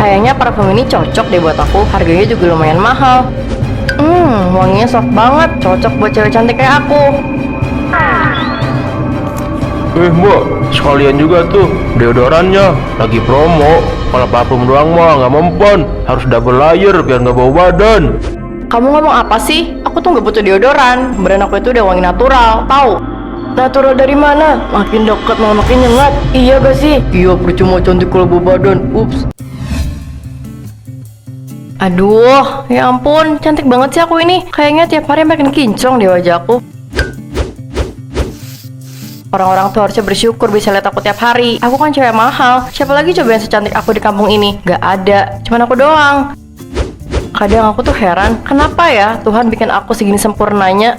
Kayaknya parfum ini cocok deh buat aku. Harganya juga lumayan mahal. Wanginya soft banget. Cocok buat cewek cantik kayak aku. Mbak, sekalian juga tuh deodorannya lagi promo. Kalau parfum doang mah nggak mempan, harus double layer biar nggak bau badan. Kamu ngomong apa sih? Aku tuh nggak butuh deodoran. Brand aku itu udah wangi natural, tahu? Natural dari mana? Makin deket malah makin nyengat. Iya gak sih? Iya, percuma cantik kalau bau badan. Ups. Aduh, ya ampun, cantik banget sih aku ini. Kayaknya tiap hari makin kinclong di wajahku. Orang-orang tuh harusnya bersyukur bisa lihat aku tiap hari. Aku kan cewek mahal. Siapa lagi coba yang secantik aku di kampung ini? Gak ada, cuman aku doang. Kadang aku tuh heran, kenapa ya Tuhan bikin aku segini sempurnanya?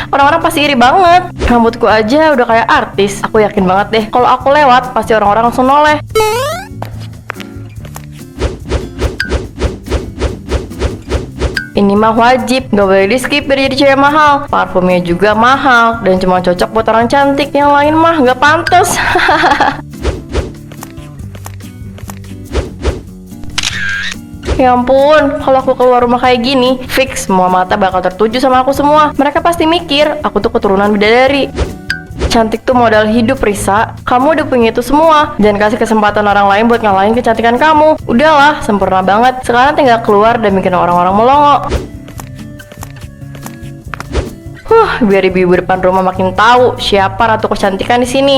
Orang-orang pasti iri banget. Rambutku aja udah kayak artis. Aku yakin banget deh, kalau aku lewat, pasti orang-orang langsung noleh. Ini mah wajib, gak boleh di skip biar jadi cewek mahal. Parfumnya juga mahal, dan cuma cocok buat orang cantik. Yang lain mah gak pantas. Ya ampun, kalau aku keluar rumah kayak gini, fix semua mata bakal tertuju sama aku semua. Mereka pasti mikir, aku tuh keturunan bidadari. Cantik tuh modal hidup, Risa. Kamu udah punya itu semua. Jangan kasih kesempatan orang lain buat ngalahin kecantikan kamu. Udahlah, sempurna banget. Sekarang tinggal keluar dan bikin orang-orang melongo. Biar ibu-ibu depan rumah makin tahu siapa ratu kecantikan di sini.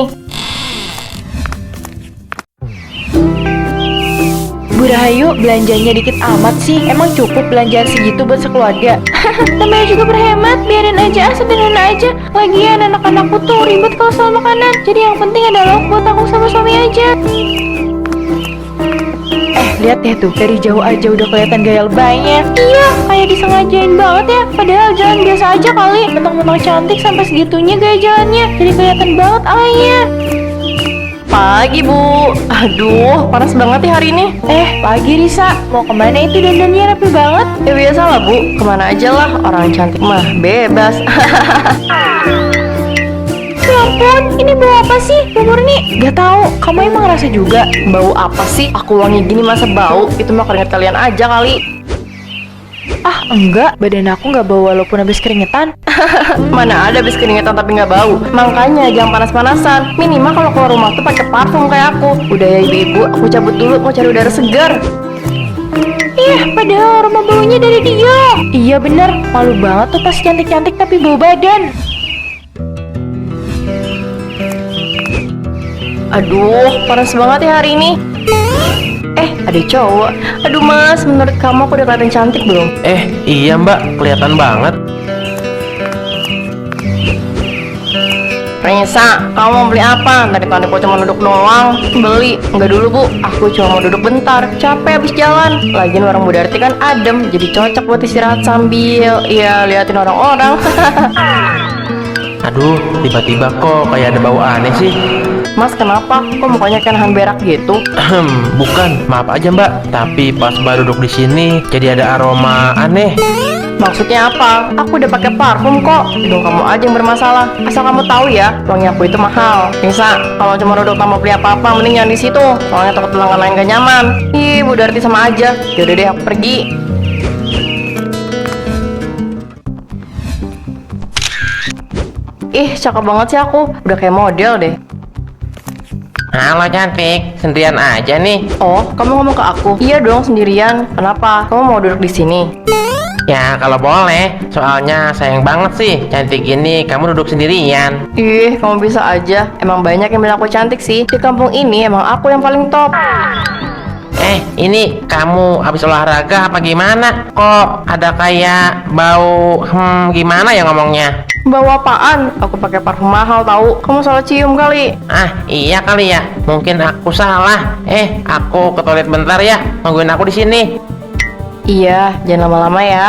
Bu Rahayu, belanjanya dikit amat sih. Emang cukup belanjaan segitu buat sekeluarga? Namanya juga berhemat, biarin aja, sederhana aja. Lagian anak-anakku tuh ribet kalau soal makanan. Jadi yang penting adalah buat aku sama suami aja. Lihat ya tuh, dari jauh aja udah kelihatan gaya lebaynya. Iya, kayak disengajain banget ya. Padahal jalan biasa aja kali. Mentang-mentang cantik sampai segitunya gaya jalannya. Jadi kelihatan banget alay-nya. Pagi, Bu. Aduh, panas banget ya hari ini. Pagi Risa. Mau kemana itu dandannya rapi banget? Ya biasalah, Bu. Kemana aja lah, orang cantik mah bebas. Ya ampun, ini bau apa sih? Bu Murni? Gak tahu. Kamu emang ngerasa juga? Bau apa sih? Aku wangi gini masa bau? Itu mah keringet kalian aja kali. Enggak. Badan aku nggak bau walaupun habis keringetan. Mana ada habis keringetan tapi nggak bau. Makanya jangan panas-panasan. Minimal kalau keluar rumah tuh pakai parfum kayak aku. Udah ya ibu-ibu, aku cabut dulu mau cari udara segar. Padahal aroma baunya dari dia. Iya bener, malu banget tuh pas cantik-cantik tapi bau badan. Aduh, panas banget ya hari ini. Ada cowok. Aduh mas, menurut kamu aku udah kelihatan cantik belum? Iya mbak, kelihatan banget. Risa, kamu mau beli apa? Dari tadi aku cuma duduk doang. Beli? Enggak dulu Bu, aku cuma mau duduk bentar. Capek habis jalan. Lagian warung Bu Darti kan adem, jadi cocok buat istirahat sambil liatin orang-orang. Aduh, tiba-tiba kok kayak ada bau aneh sih. Mas kenapa? Kok mukanya kayak nahan berak gitu? Bukan, maaf aja mbak. Tapi pas baru duduk di sini, jadi ada aroma aneh. Maksudnya apa? Aku udah pakai parfum kok. Hidung kamu aja yang bermasalah. Asal kamu tahu ya, wangi aku itu mahal. Bisa, kalau cuma duduk tak mau beli apa-apa, mending jangan di situ. Soalnya takut pelanggan lain gak nyaman. Bu Darti sama aja. Yaudah deh, aku pergi. Cakep banget sih aku. Udah kayak model deh. Halo cantik, sendirian aja nih. Oh, kamu ngomong ke aku? Iya dong, sendirian. Kenapa? Kamu mau duduk di sini? Ya kalau boleh, soalnya sayang banget sih cantik gini kamu duduk sendirian. Kamu bisa aja. Emang banyak yang bilang aku cantik sih. Di kampung ini emang aku yang paling top. Ini kamu habis olahraga apa gimana? Kok ada kayak bau gimana ya ngomongnya? Bau apaan? Aku pakai parfum mahal tahu. Kamu salah cium kali. Iya kali ya. Mungkin aku salah. Aku ke toilet bentar ya. Tungguin aku di sini. Iya, jangan lama-lama ya.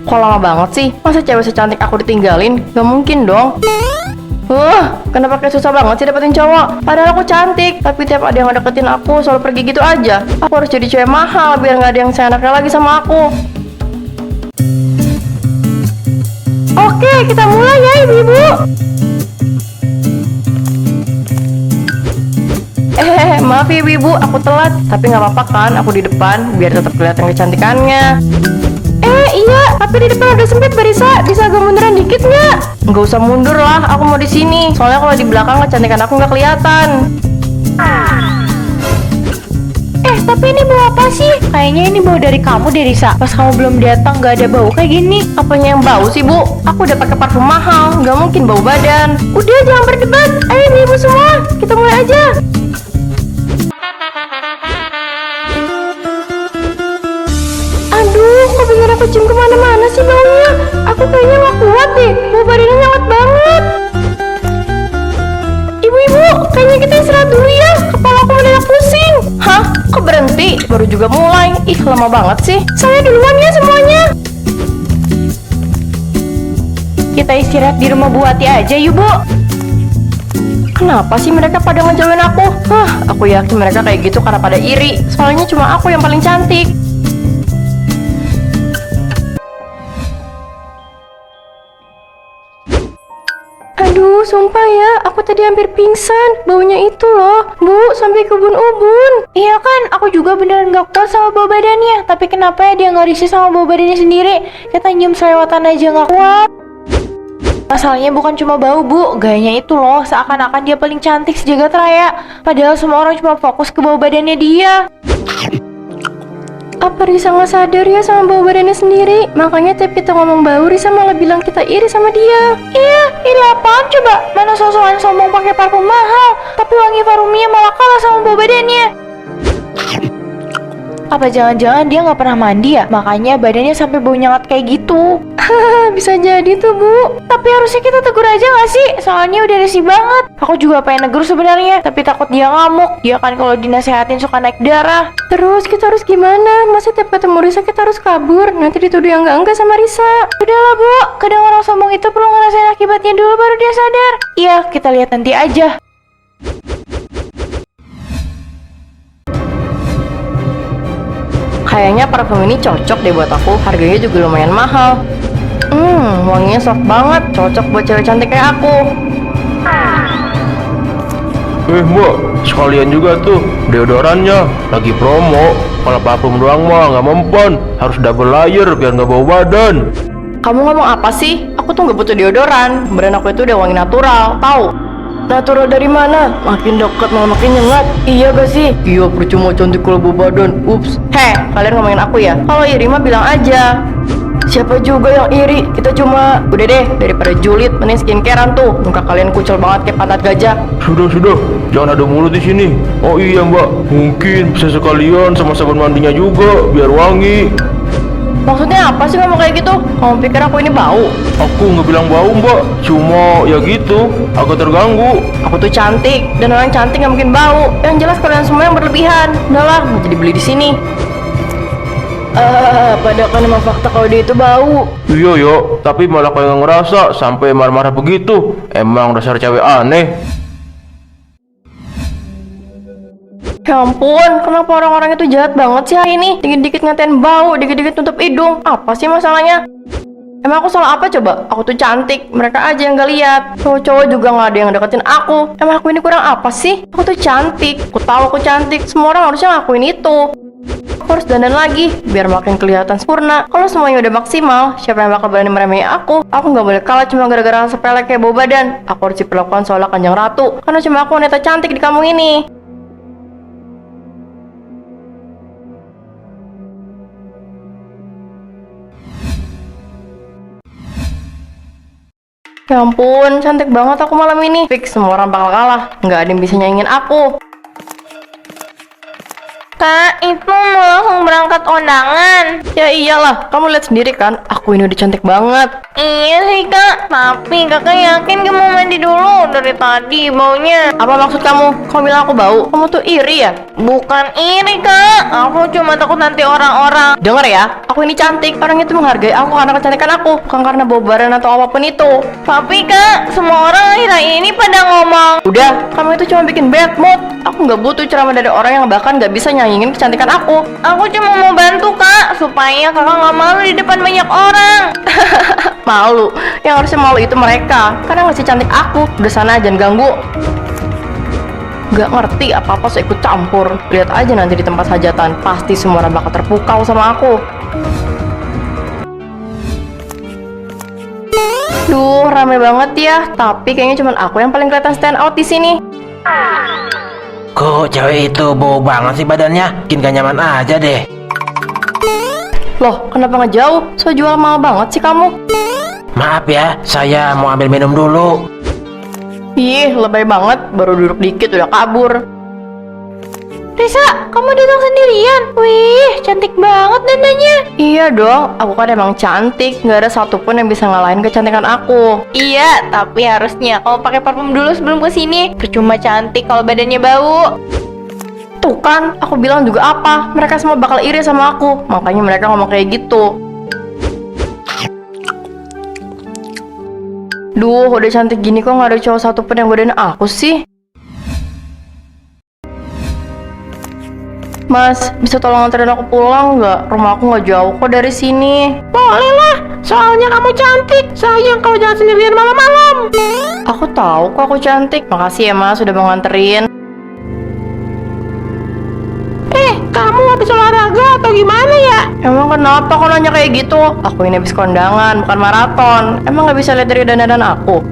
Kok lama banget sih? Masa cewek secantik aku ditinggalin? Gak mungkin dong. Kenapa kayak susah banget sih dapetin cowok? Padahal aku cantik, tapi tiap ada yang deketin aku selalu pergi gitu aja. Aku harus jadi cewek mahal biar nggak ada yang seenaknya lagi sama aku. Oke, kita mulai ya ibu-ibu. Maaf ya ibu, aku telat. Tapi nggak apa-apa kan, aku di depan biar tetap kelihatan kecantikannya. Iya, tapi di depan udah sempit Barisa. Bisa agak munduran dikit nggak? Nggak usah mundur lah, aku mau di sini. Soalnya kalau di belakang kecantikan aku nggak kelihatan. Tapi ini bau apa sih? Kayaknya ini bau dari kamu deh Risa. Pas kamu belum datang nggak ada bau kayak gini. Apanya yang bau sih bu? Aku udah pakai parfum mahal, nggak mungkin bau badan. Udah jangan berdebat. Ayo nih ibu semua, kita mulai aja. Aduh, kok bener aku cium kemana-mana sih baunya? Aku kayaknya nggak kuat deh, bau badannya nyawat banget. Ibu-ibu, kayaknya kita istirahat dulu ya. Kepala aku mendadak pusing. Hah? Kok berhenti? Baru juga mulai. Ih, lama banget sih. Saya duluan ya semuanya. Kita istirahat di rumah Bu Ati aja yuk Bu. Kenapa sih mereka pada ngejauhin aku? Aku yakin mereka kayak gitu karena pada iri. Soalnya cuma aku yang paling cantik. Aduh, sumpah ya, aku tadi hampir pingsan. Baunya itu loh, Bu, sampai ke ubun-ubun. Iya kan, aku juga beneran gak kuat sama bau badannya. Tapi kenapa ya dia gak risih sama bau badannya sendiri? Kita nyium selewatan aja gak kuat. Masalahnya bukan cuma bau Bu, gayanya itu loh, seakan-akan dia paling cantik sejagat raya. Padahal semua orang cuma fokus ke bau badannya dia. Apa Risa nggak sadar ya sama bau badannya sendiri? Makanya tiap kita ngomong bau, Risa malah bilang kita iri sama dia. Iya, iri apaan coba? Mana sosokan sombong pakai parfum mahal, tapi wangi parfumnya malah kalah sama bau badannya. Apa jangan-jangan dia nggak pernah mandi ya? Makanya badannya sampai bau nyengat kayak gitu. Bisa jadi tuh Bu. Tapi harusnya kita tegur aja gak sih? Soalnya udah risih banget. Aku juga pengen negur sebenarnya, tapi takut dia ngamuk. Dia kan kalau dinasehatin suka naik darah. Terus kita harus gimana? Masa tiap ketemu Risa kita harus kabur? Nanti dituduh yang enggak sama Risa. Udahlah Bu, kadang orang sombong itu perlu ngerasain akibatnya dulu baru dia sadar. Iya, kita lihat nanti aja. Kayaknya parfum ini cocok deh buat aku. Harganya juga lumayan mahal. Wanginya soft banget. Cocok buat cewek cantik kayak aku. Mbak, sekalian juga tuh deodorannya lagi promo. Kalau parfum doang mah nggak mempan, harus double layer biar nggak bau badan. Kamu ngomong apa sih? Aku tuh nggak butuh deodoran. Brand aku itu udah wangi natural, tahu? Natural dari mana? Makin dekat malah makin nyengat. Iya gak sih? Iya, percuma cantik kalau bau badan. Ups. Kalian ngomongin aku ya? Kalau iri mah bilang aja. Siapa juga yang iri? Kita cuma udah deh, daripada julid mending skincarean tuh. Muka kalian kucel banget kayak pantat gajah. Sudah, jangan ada mulut di sini. Oh iya Mbak, mungkin bisa sekalian sama sabun mandinya juga biar wangi. Maksudnya apa sih ngomong kayak gitu? Kamu pikir aku ini bau? Aku nggak bilang bau Mbak, cuma ya gitu, agak terganggu. Aku tuh cantik, dan orang cantik nggak mungkin bau. Yang jelas kalian semua yang berlebihan. Udahlah, nggak jadi beli di sini. Padahal kan emang fakta kalau dia itu bau. Iya yo, tapi malah kayak nggak ngerasa sampai marah-marah begitu. Emang dasar cewek aneh. Ya ampun, kenapa orang-orang itu jahat banget sih hari ini? Dikit-dikit ngatain bau, dikit-dikit tutup hidung. Apa sih masalahnya? Emang aku salah apa coba? Aku tuh cantik, mereka aja yang gak lihat. Cowok-cowok juga gak ada yang deketin aku. Emang aku ini kurang apa sih? Aku tuh cantik, aku tahu aku cantik. Semua orang harusnya ngakuin itu. Aku harus dandan lagi, biar makin kelihatan sempurna. Kalau semuanya udah maksimal, siapa yang bakal berani meremehi aku? Aku gak boleh kalah cuma gara-gara sepele kayak bau badan. Aku harus diperlakukan seolah Kanjeng Ratu, karena cuma aku wanita cantik di kampung ini. Ya ampun, cantik banget aku malam ini. Fix semua orang bakal kalah. Nggak ada yang bisa nyaingin aku. Kak, itu mau langsung berangkat undangan. Ya iyalah, kamu lihat sendiri kan. Aku ini udah cantik banget. Iya sih kak, tapi kakak yakin gak mau mandi dulu dari tadi baunya. Apa maksud kamu? Kamu bilang aku bau? Kamu tuh iri ya? Bukan iri kak, aku cuma takut nanti orang-orang. Dengar ya, aku ini cantik. Orang itu menghargai aku karena kecantikan aku, bukan karena bau badan atau apapun itu. Tapi kak, semua orang akhir-akhir ini pada ngomong. Udah, kamu itu cuma bikin bad mood. Aku nggak butuh ceramah dari orang yang bahkan nggak bisa nyanyiin kecantikan aku. Aku cuma mau bantu kak, supaya kakak nggak malu di depan banyak orang. Malu, yang harusnya malu itu mereka, karena ngasih cantik aku. Udah sana, jangan ganggu. Gak ngerti apa-apa so ikut campur. Lihat aja nanti di tempat hajatan, pasti semua orang bakal terpukau sama aku. Duh, rame banget ya. Tapi kayaknya cuma aku yang paling kelihatan stand out di sini. Kok cewek itu bau banget sih badannya? Bikin gak nyaman aja deh. Loh, kenapa ngejauh? So jual mahal banget sih kamu. Maaf ya, saya mau ambil minum dulu. Ih, lebay banget. Baru duduk dikit udah kabur. Risa, kamu datang sendirian. Wih, cantik banget dandannya. Iya dong, aku kan emang cantik. Gak ada satupun yang bisa ngalahin kecantikan aku. Iya, tapi harusnya kamu pakai parfum dulu sebelum kesini. Percuma cantik kalau badannya bau. Tuh kan, aku bilang juga apa. Mereka semua bakal iri sama aku. Makanya mereka ngomong kayak gitu. Duh, udah cantik gini kok gak ada cowok satupun yang godain aku sih. Mas, bisa tolong anterin aku pulang nggak? Rumah aku nggak jauh kok dari sini. Boleh lah, soalnya kamu cantik. Sayang kalau jalan sendirian malam-malam. Aku tahu kok aku cantik. Makasih ya mas, sudah mau nganterin. Kamu habis olahraga atau gimana ya? Emang kenapa kok nanya kayak gitu? Aku ini habis kondangan, bukan maraton. Emang nggak bisa lihat dari dandanan aku?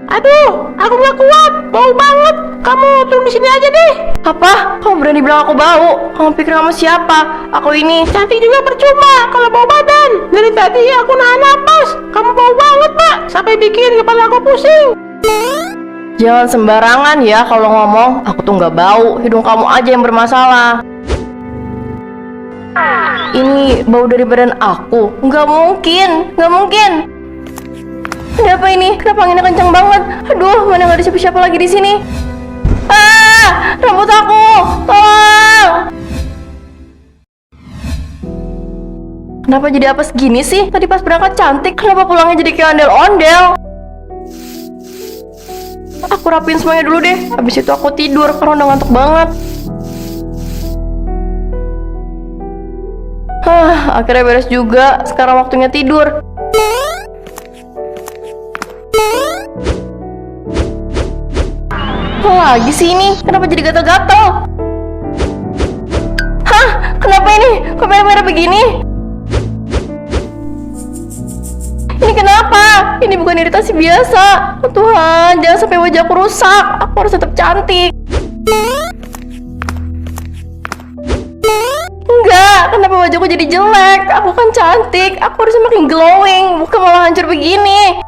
Aduh, aku nggak kuat, bau banget. Kamu turun di sini aja deh. Apa? Kamu berani bilang aku bau? Kamu pikir kamu siapa? Aku ini Cantik juga percuma kalau bau badan. Dari tadi aku nahan napas. Kamu bau banget, Pak. Sampai bikin kepala aku pusing. jangan sembarangan ya kalau ngomong. Aku tuh nggak bau, hidung kamu aja yang bermasalah. Ini bau dari badan aku? Nggak mungkin, nggak mungkin. Ada apa ini? Kenapa anginnya kencang banget? Aduh, mana nggak ada siapa-siapa lagi di sini. Ah, rambut aku, tolong! Kenapa jadi apa segini sih? Tadi pas berangkat cantik, kenapa pulangnya jadi kayak ondel-ondel? Aku rapiin semuanya dulu deh. Habis itu aku tidur karena udah ngantuk banget. Akhirnya beres juga. Sekarang waktunya tidur. Apa lagi sih ini? Kenapa jadi gatal-gatal? Hah? Kenapa ini? Kok merah-merah begini? Ini kenapa? Ini bukan iritasi biasa. Oh Tuhan, jangan sampai wajahku rusak. Aku harus tetap cantik. Enggak, kenapa wajahku jadi jelek? Aku kan cantik. Aku harus makin glowing, bukan malah hancur begini.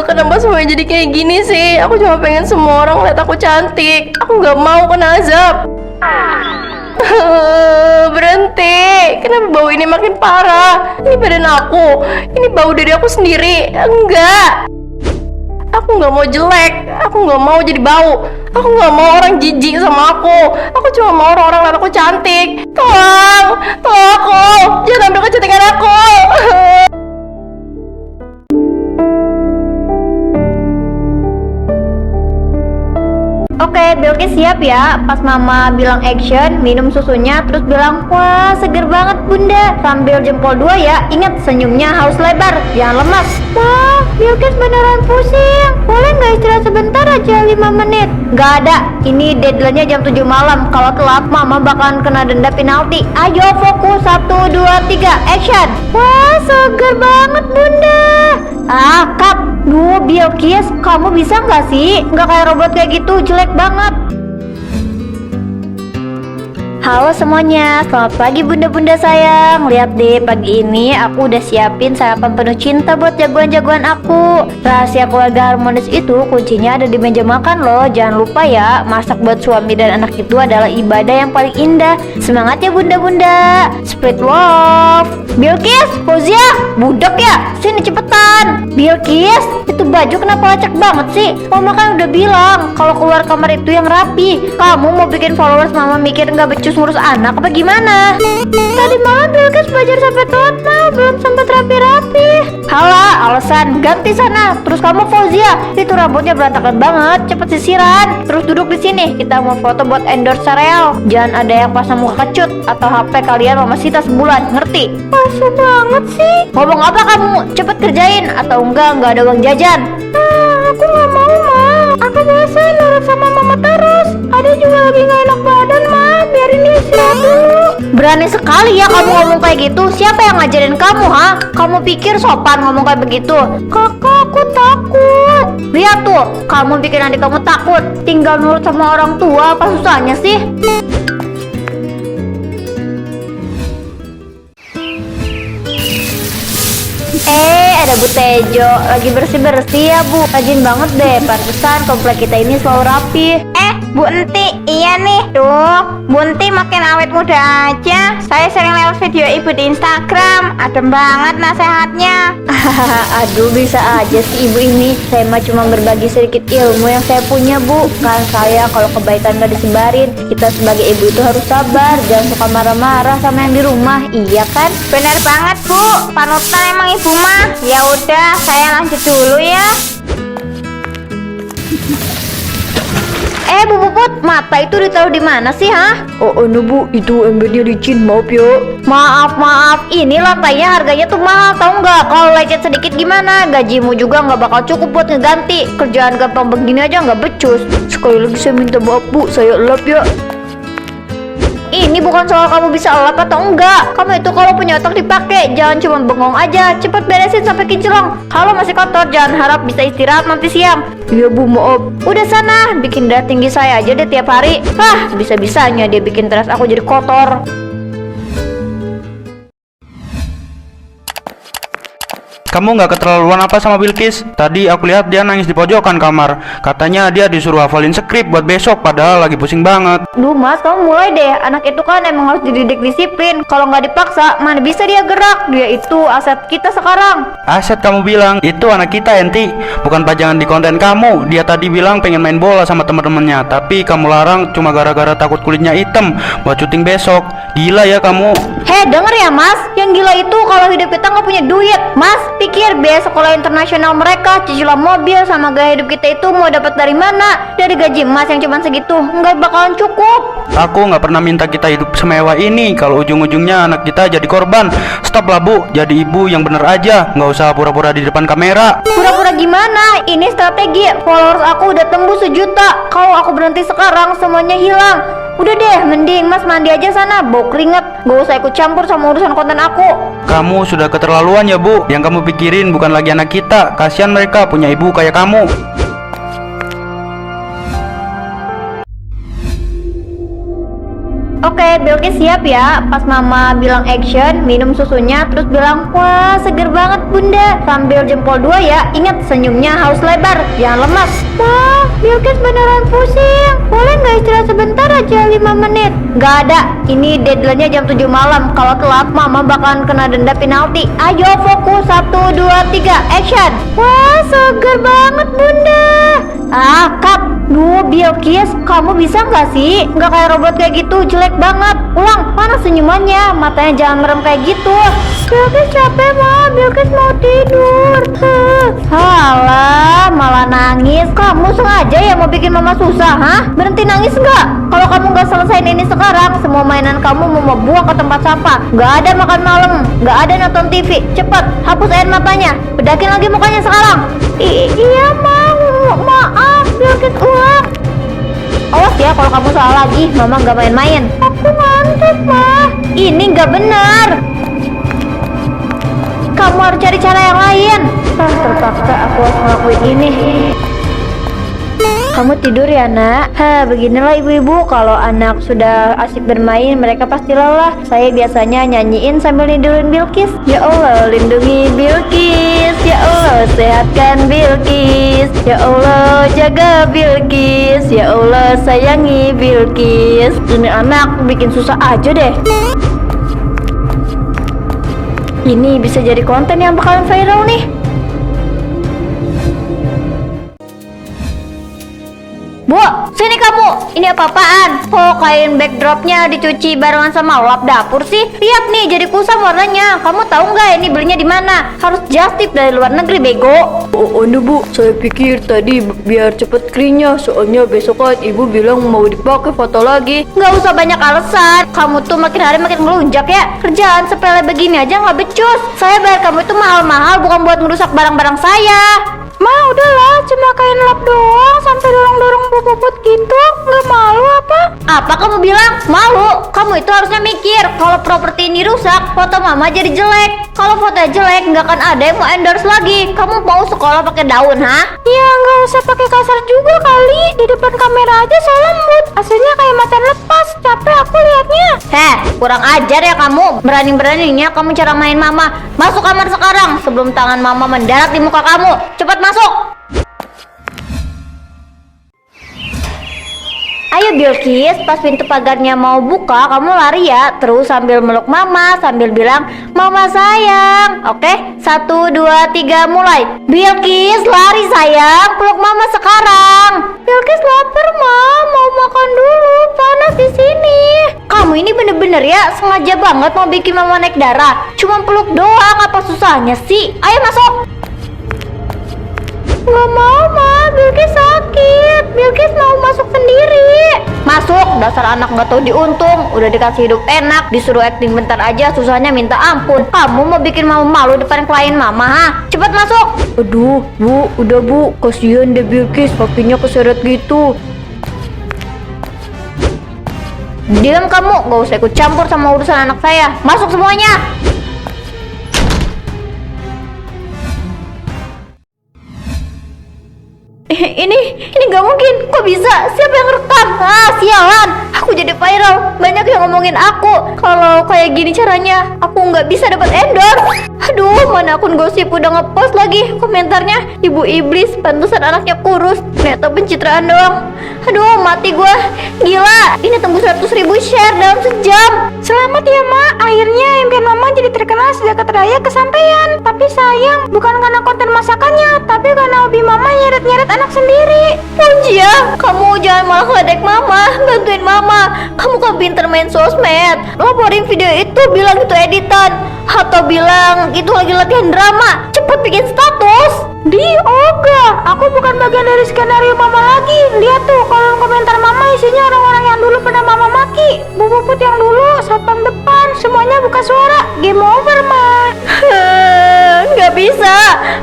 Kenapa semuanya jadi kayak gini sih? Aku cuma pengen semua orang lihat aku cantik. Aku nggak mau kena azab. Berhenti. Kenapa bau ini makin parah? Ini badan aku. Ini bau dari aku sendiri. Enggak. Aku nggak mau jelek. Aku nggak mau jadi bau. Aku nggak mau orang jijik sama aku. Aku cuma mau orang-orang lihat aku cantik. Tolong, tolong aku. Jangan ambil kecantikan aku. Oke, Bilkis siap ya. Pas mama bilang action, minum susunya, terus bilang, wah seger banget bunda. Sambil jempol 2 ya. Ingat, senyumnya harus lebar, jangan lemas. Wah, Bilkis beneran pusing. Boleh nggak istirahat sebentar aja 5 menit? Nggak ada, ini deadline-nya jam 7 malam. Kalau telat, mama bakalan kena denda penalti. Ayo fokus, 1, 2, 3, action. Wah, seger banget bunda. Ah, Kak, duh Bilkis, kamu bisa nggak sih? Nggak kayak robot kayak gitu, jelek banget. Halo semuanya, selamat pagi bunda-bunda sayang. Lihat deh, pagi ini aku udah siapin sarapan penuh cinta buat jagoan-jagoan aku. Rahasia keluarga harmonis itu kuncinya ada di meja makan loh. Jangan lupa ya, masak buat suami dan anak itu adalah ibadah yang paling indah. Semangat ya bunda-bunda, spread love. Bilkis, Fauzia, budak ya, sini cepetan. Bilkis, itu baju kenapa lecek banget sih? Mama kan udah bilang kalau keluar kamar itu yang rapi. Kamu mau bikin followers mama mikir nggak becus ngurus anak apa gimana? Tadi malam Bilkis belajar sampai telat mau, belum sempat rapi-rapi. Halah, alasan, ganti sana. Terus kamu Fauzia, itu rambutnya berantakan banget, cepet sisiran. Terus duduk di sini, kita mau foto buat endorse sereal. Jangan ada yang pasang muka kecut atau HP kalian mama sita sebulan, ngerti? Masa banget sih. Ngomong apa kamu? Cepet kerjain atau enggak ada uang jajan. Aku nggak mau ma, aku bosan lagi nggak enak badan, Ma. Biarin dia istirahat dulu. Berani sekali ya kamu ngomong kayak gitu. Siapa yang ngajarin kamu, ha? Kamu pikir sopan ngomong kayak begitu? Kakak, aku takut. Lihat tuh, kamu bikin adik kamu takut. Tinggal nurut sama orang tua, apa susahnya sih? Ada Bu Tejo, lagi bersih-bersih ya Bu. Rajin banget deh, pantesan komplek kita ini selalu rapi. Bu Enti, iya nih. Tuh, Bu Enti makin awet muda aja. Saya sering lewat video ibu di Instagram. Adem banget nasehatnya. Aduh, bisa aja sih ibu ini. Saya mah cuma berbagi sedikit ilmu yang saya punya Bu. Kan saya kalau kebaikan gak disebarin, kita sebagai ibu itu harus sabar. Jangan suka marah-marah sama yang di rumah, iya kan? Bener banget Bu, panutan emang ibu mah. Ya udah, saya lanjut dulu ya. Bu Puput, mata itu ditaruh di mana sih, ha? Oh, Bu, itu embernya licin, maaf ya. Maaf, ini lantainya harganya tuh mahal, tau nggak? Kalau lecet sedikit gimana? Gajimu juga nggak bakal cukup buat ngeganti. Kerjaan gampang begini aja nggak becus. Sekali lagi saya minta maaf, Bu, saya elap ya. Ini bukan soal kamu bisa elap atau enggak. Kamu itu kalau punya otak dipakai, jangan cuma bengong aja. Cepet beresin sampai kinclong. Kalau masih kotor, jangan harap bisa istirahat nanti siang. Iya, Bu, maaf. Udah sana, bikin darah tinggi saya aja deh tiap hari. Bisa-bisanya dia bikin teras aku jadi kotor. Kamu nggak keterlaluan apa sama Bilkis? Tadi aku lihat dia nangis di pojokan kamar. Katanya dia disuruh hafalin skrip buat besok, padahal lagi pusing banget. Duh Mas, kamu mulai deh. Anak itu kan emang harus dididik disiplin. Kalau nggak dipaksa, mana bisa dia gerak. Dia itu aset kita sekarang. Aset kamu bilang? Itu anak kita, Enti. Bukan pajangan di konten kamu. Dia tadi bilang pengen main bola sama teman-temannya, tapi kamu larang cuma gara-gara takut kulitnya hitam buat syuting besok. Gila ya kamu. Hei, denger ya Mas, yang gila itu kalau hidup kita nggak punya duit. Mas, pikir biaya sekolah internasional mereka, cicilan mobil sama gaya hidup kita itu mau dapat dari mana? Dari gaji Mas yang cuma segitu, nggak bakalan cukup. Aku nggak pernah minta kita hidup semewah ini. Kalau ujung-ujungnya anak kita jadi korban. Stop lah Bu, jadi ibu yang bener aja. Nggak usah pura-pura di depan kamera. Pura-pura gimana? Ini strategi. Followers aku udah tembus 1 juta. Kalau aku berhenti sekarang, semuanya hilang. Udah deh, mending Mas mandi aja sana, bau keringet. Gak usah ikut campur sama urusan konten aku. Kamu sudah keterlaluan ya Bu. Yang kamu pikirin bukan lagi anak kita. Kasihan mereka punya ibu kayak kamu. Oke, Bilkis siap ya. Pas Mama bilang action, minum susunya, terus bilang, wah seger banget Bunda. Sambil jempol 2 ya. Ingat, senyumnya harus lebar, jangan lemas. Wah, Bilkis beneran pusing. Boleh nggak istirahat sebentar aja 5 menit? Nggak ada, ini deadline-nya jam 7 malam. Kalau telat, Mama bakalan kena denda penalti. Ayo fokus, 1, 2, 3, action. Wah, seger banget Bunda. Kap. Duh, Bilkis, kamu bisa nggak sih? Nggak kayak robot kayak gitu, jelek banget. Ulang, mana senyumannya? Matanya jangan merem kayak gitu. Bilkis capek Ma, Bilkis mau tidur. Halah, malah nangis. Kamu sengaja ya mau bikin Mama susah, ha? Berhenti nangis nggak? Kalau kamu nggak selesaiin ini sekarang, semua mainan kamu mau buang ke tempat sampah. Nggak ada makan malam, nggak ada nonton TV. Cepet, hapus air matanya. Bedakin lagi mukanya sekarang. Iya Ma, maaf. Bilkis ulang. Awas ya kalau kamu salah lagi, Mama nggak main-main. Aku ngantuk Ma. Ini nggak benar. Kamu harus cari cara yang lain. Terpaksa aku harus ngelakuin ini. Kamu tidur ya nak? Beginilah ibu-ibu, kalau anak sudah asik bermain mereka pasti lelah. Saya biasanya nyanyiin sambil tidurin Bilkis. Ya Allah lindungi Bilkis, ya Allah sehatkan Bilkis, ya Allah jaga Bilkis, ya Allah sayangi Bilkis. Ini anak bikin susah aja deh. Ini bisa jadi konten yang bakalan viral nih. Bu, sini kamu. Ini apa-apaan? Kok kain backdropnya dicuci barengan sama lap dapur sih? Lihat nih, jadi kusam warnanya. Kamu tahu nggak ini belinya di mana? Harus just tip dari luar negeri, bego. Oh, Bu, saya pikir tadi biar cepet keringnya. Soalnya besok kan Ibu bilang mau dipakai foto lagi. Nggak usah banyak alasan. Kamu tuh makin hari makin melunjak ya. Kerjaan sepele begini aja nggak becus. Saya bayar kamu itu mahal-mahal bukan buat merusak barang-barang saya. Ma, udahlah, cuma kain lap doang sampai dorong-dorong puput gitu. Nggak malu apa? apa? Apa kamu bilang? Malu? Kamu itu harusnya mikir kalau properti ini rusak, foto mama jadi jelek. Kalau fotonya jelek, nggak akan ada yang mau endorse lagi. Kamu mau sekolah pakai daun, ha? Ya nggak usah pakai kasar juga kali. Di depan kamera aja so lembut. Aslinya kayak macan lepas. Capek aku liatnya. Heh, kurang ajar ya kamu. Berani-beraninya kamu cara main mama. Masuk kamar sekarang sebelum tangan mama mendarat di muka kamu. Cepat masuk. Ayo Bilkis, pas pintu pagarnya mau buka, kamu lari ya. Terus sambil meluk mama, sambil bilang, "Mama sayang." Oke, 1, 2, 3, mulai. Bilkis, lari sayang, peluk mama sekarang. Bilkis lapar, Ma. Mau makan dulu, panas di sini. Kamu ini bener-bener ya, sengaja banget mau bikin mama naik darah. Cuma peluk doang, apa susahnya sih? Ayo masuk. Gak mau, Ma. Bilkis sakit. Bilkis mau masuk sendiri. Masuk, dasar anak gak tahu diuntung. Udah dikasih hidup enak, disuruh acting bentar aja, susahnya minta ampun. Kamu mau bikin mama malu depan klien mama, ha? Cepat masuk. Aduh, Bu, udah Bu. Kasian deh Bilkis, kakinya keseret gitu. Diam kamu, gak usah ikut campur sama urusan anak saya. Masuk semuanya. Ini gak mungkin. Kok bisa? Siapa yang rekam? Ah, sialan. Aku jadi viral. Banyak yang ngomongin aku. Kalau kayak gini caranya, aku nggak bisa dapat endorse. Aduh, mana akun gosip udah ngepost lagi komentarnya. Ibu iblis, pantesan anaknya kurus. Ternyata pencitraan doang. Aduh, mati gua. Gila, ini tembus 100.000 share dalam sejam. Selamat ya, Ma. Akhirnya impian Mama jadi terkenal sejagat raya kesampaian. Tapi sayang, bukan karena konten masakannya, tapi karena hobi Mama nyeret-nyeret anak sendiri. Punjia, kamu jangan malah ngeledek Mama. Bantuin Mama. Kamu kan pinter main sosmed. Laporin video itu, bilang itu editan. Atau bilang itu lagi latihan drama. Cepet bikin status. Di Oga, aku bukan bagian dari skenario Mama lagi. Lihat tuh kolom komentar Mama isinya orang-orang yang dulu pernah Mama maki. Bu Puput yang dulu, satpam depan, semuanya buka suara. Game over, Ma. Nggak bisa.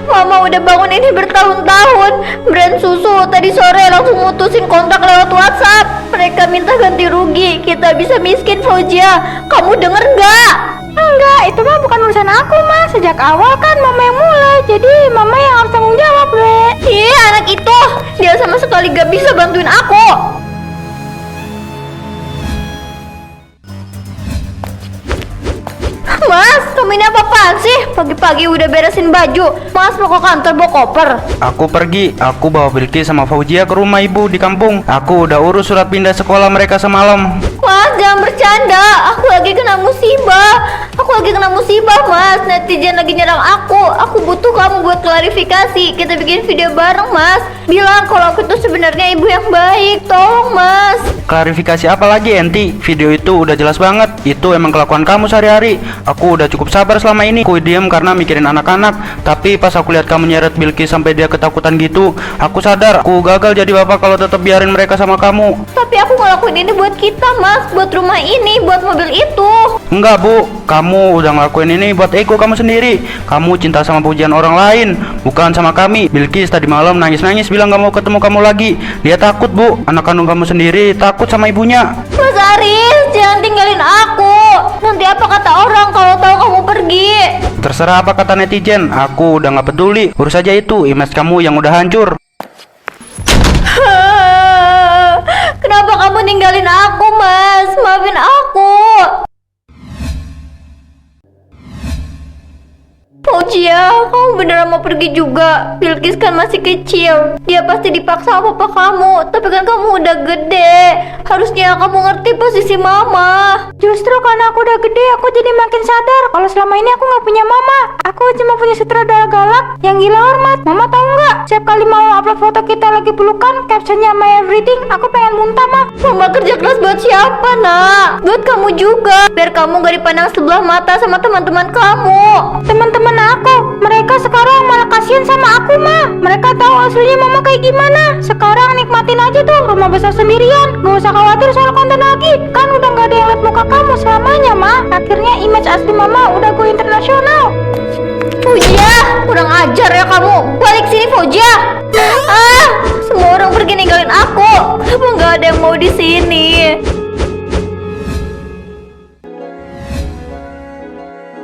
Mama udah bangun ini bertahun-tahun. Brand susu tadi sore langsung mutusin kontrak lewat WhatsApp. Mereka minta ganti rugi. Kita bisa miskin, Fauzia. Kamu denger nggak? Enggak, itu mah bukan urusan aku, Ma. Sejak awal kan Mama yang mulai. Jadi Mama yang harus tanggung jawab, Bre. Iya, anak itu. Dia sama sekali gak bisa bantuin aku. Mas, kamu ini apa-apaan sih? Pagi-pagi udah beresin baju. Mas mau ke kantor bawa koper. Aku pergi, aku bawa Bilkis sama Fauzia ke rumah ibu di kampung. Aku udah urus surat pindah sekolah mereka semalam. Mas, jangan bercanda. Aku lagi kena musibah. Mas. Netizen lagi nyerang aku. Aku butuh kamu buat klarifikasi. Kita bikin video bareng, Mas. Bilang kalau aku tuh sebenarnya ibu yang baik. Tolong, Mas. Klarifikasi apa lagi, Enti? Video itu udah jelas banget. Itu emang kelakuan kamu sehari-hari. Aku udah cukup sabar selama ini. Aku diam karena mikirin anak-anak. Tapi pas aku lihat kamu nyeret Bilkis sampai dia ketakutan gitu, aku sadar aku gagal jadi bapak kalau tetap biarin mereka sama kamu. Tapi aku ngelakuin ini buat kita, Mas. Buat rumah ini, buat mobil itu. Enggak, Bu. Kamu udah ngelakuin ini buat ego kamu sendiri. Kamu cinta sama pujian orang lain, bukan sama kami. Bilkis tadi malam nangis-nangis bilang gak mau ketemu kamu lagi. Dia takut, Bu. Anak kandung kamu sendiri takut sama ibunya. Mas Aris, jangan tinggalin aku. Nanti apa kata orang kalau tahu kamu pergi? Terserah apa kata netizen, aku udah gak peduli. Urus aja itu, image kamu yang udah hancur. Kenapa kamu ninggalin aku, Mas? Maafin aku. Fauzia, kamu beneran mau pergi juga? Bilkis kan masih kecil. Dia pasti dipaksa sama papa kamu. Tapi kan kamu udah gede. Harusnya kamu ngerti posisi mama. Justru karena aku udah gede, aku jadi makin sadar kalau selama ini aku nggak punya mama. Aku cuma punya sutradara galak yang gila hormat. Mama tahu nggak? Setiap kali mau upload foto kita lagi pelukan, captionnya my everything, aku pengen muntah, Ma. Mama kerja keras buat siapa, Nak? Buat kamu juga. Biar kamu gak dipandang sebelah mata sama teman-teman kamu. Teman-teman aku, mereka sekarang malah kasihan sama aku, Ma. Mereka tahu aslinya Mama kayak gimana. Sekarang nikmatin aja tuh rumah besar sendirian. Gak usah khawatir soal konten lagi. Kan udah gak ada yang liat muka kamu selamanya, Ma. Akhirnya image asli Mama udah go internasional. Fauzia, kurang ajar ya kamu. Balik sini, Fauzia. Semua orang pergi ninggalin aku. Kenapa nggak ada ada yang mau di sini.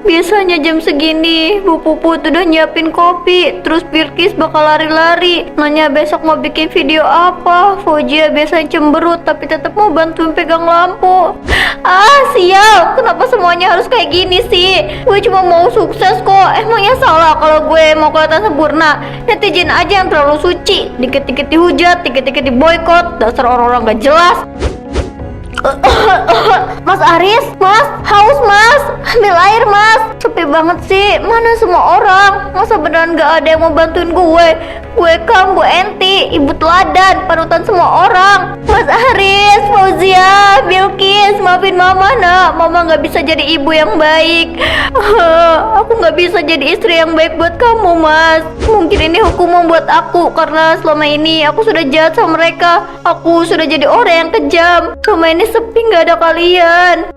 Biasanya jam segini Bu Puput udah nyiapin kopi, terus Bilkis bakal lari-lari nanya besok mau bikin video apa. Fauzia biasanya cemberut tapi tetap mau bantuin pegang lampu. Ah sial, kenapa semuanya harus kayak gini sih? Gue cuma mau sukses kok. Emangnya salah kalau gue mau kelihatan sempurna? Netizen aja yang terlalu suci, dikit-dikit dihujat, dikit-dikit diboykot. Dasar orang-orang gak jelas. Mas Aris, Mas, haus Mas, ambil air Mas. Sepi banget sih, mana semua orang? Masa beneran gak ada yang mau bantuin gue? Gue kamu, Bu Enti, ibu teladan, panutan semua orang. Mas Aris, Fauzia, Bilkis, maafin Mama nak. Mama gak bisa jadi ibu yang baik. Aku gak bisa jadi istri yang baik buat kamu Mas. Mungkin ini hukuman buat aku, karena selama ini aku sudah jahat sama mereka. Aku sudah jadi orang yang kejam. Selama ini sepi gak ada kalian.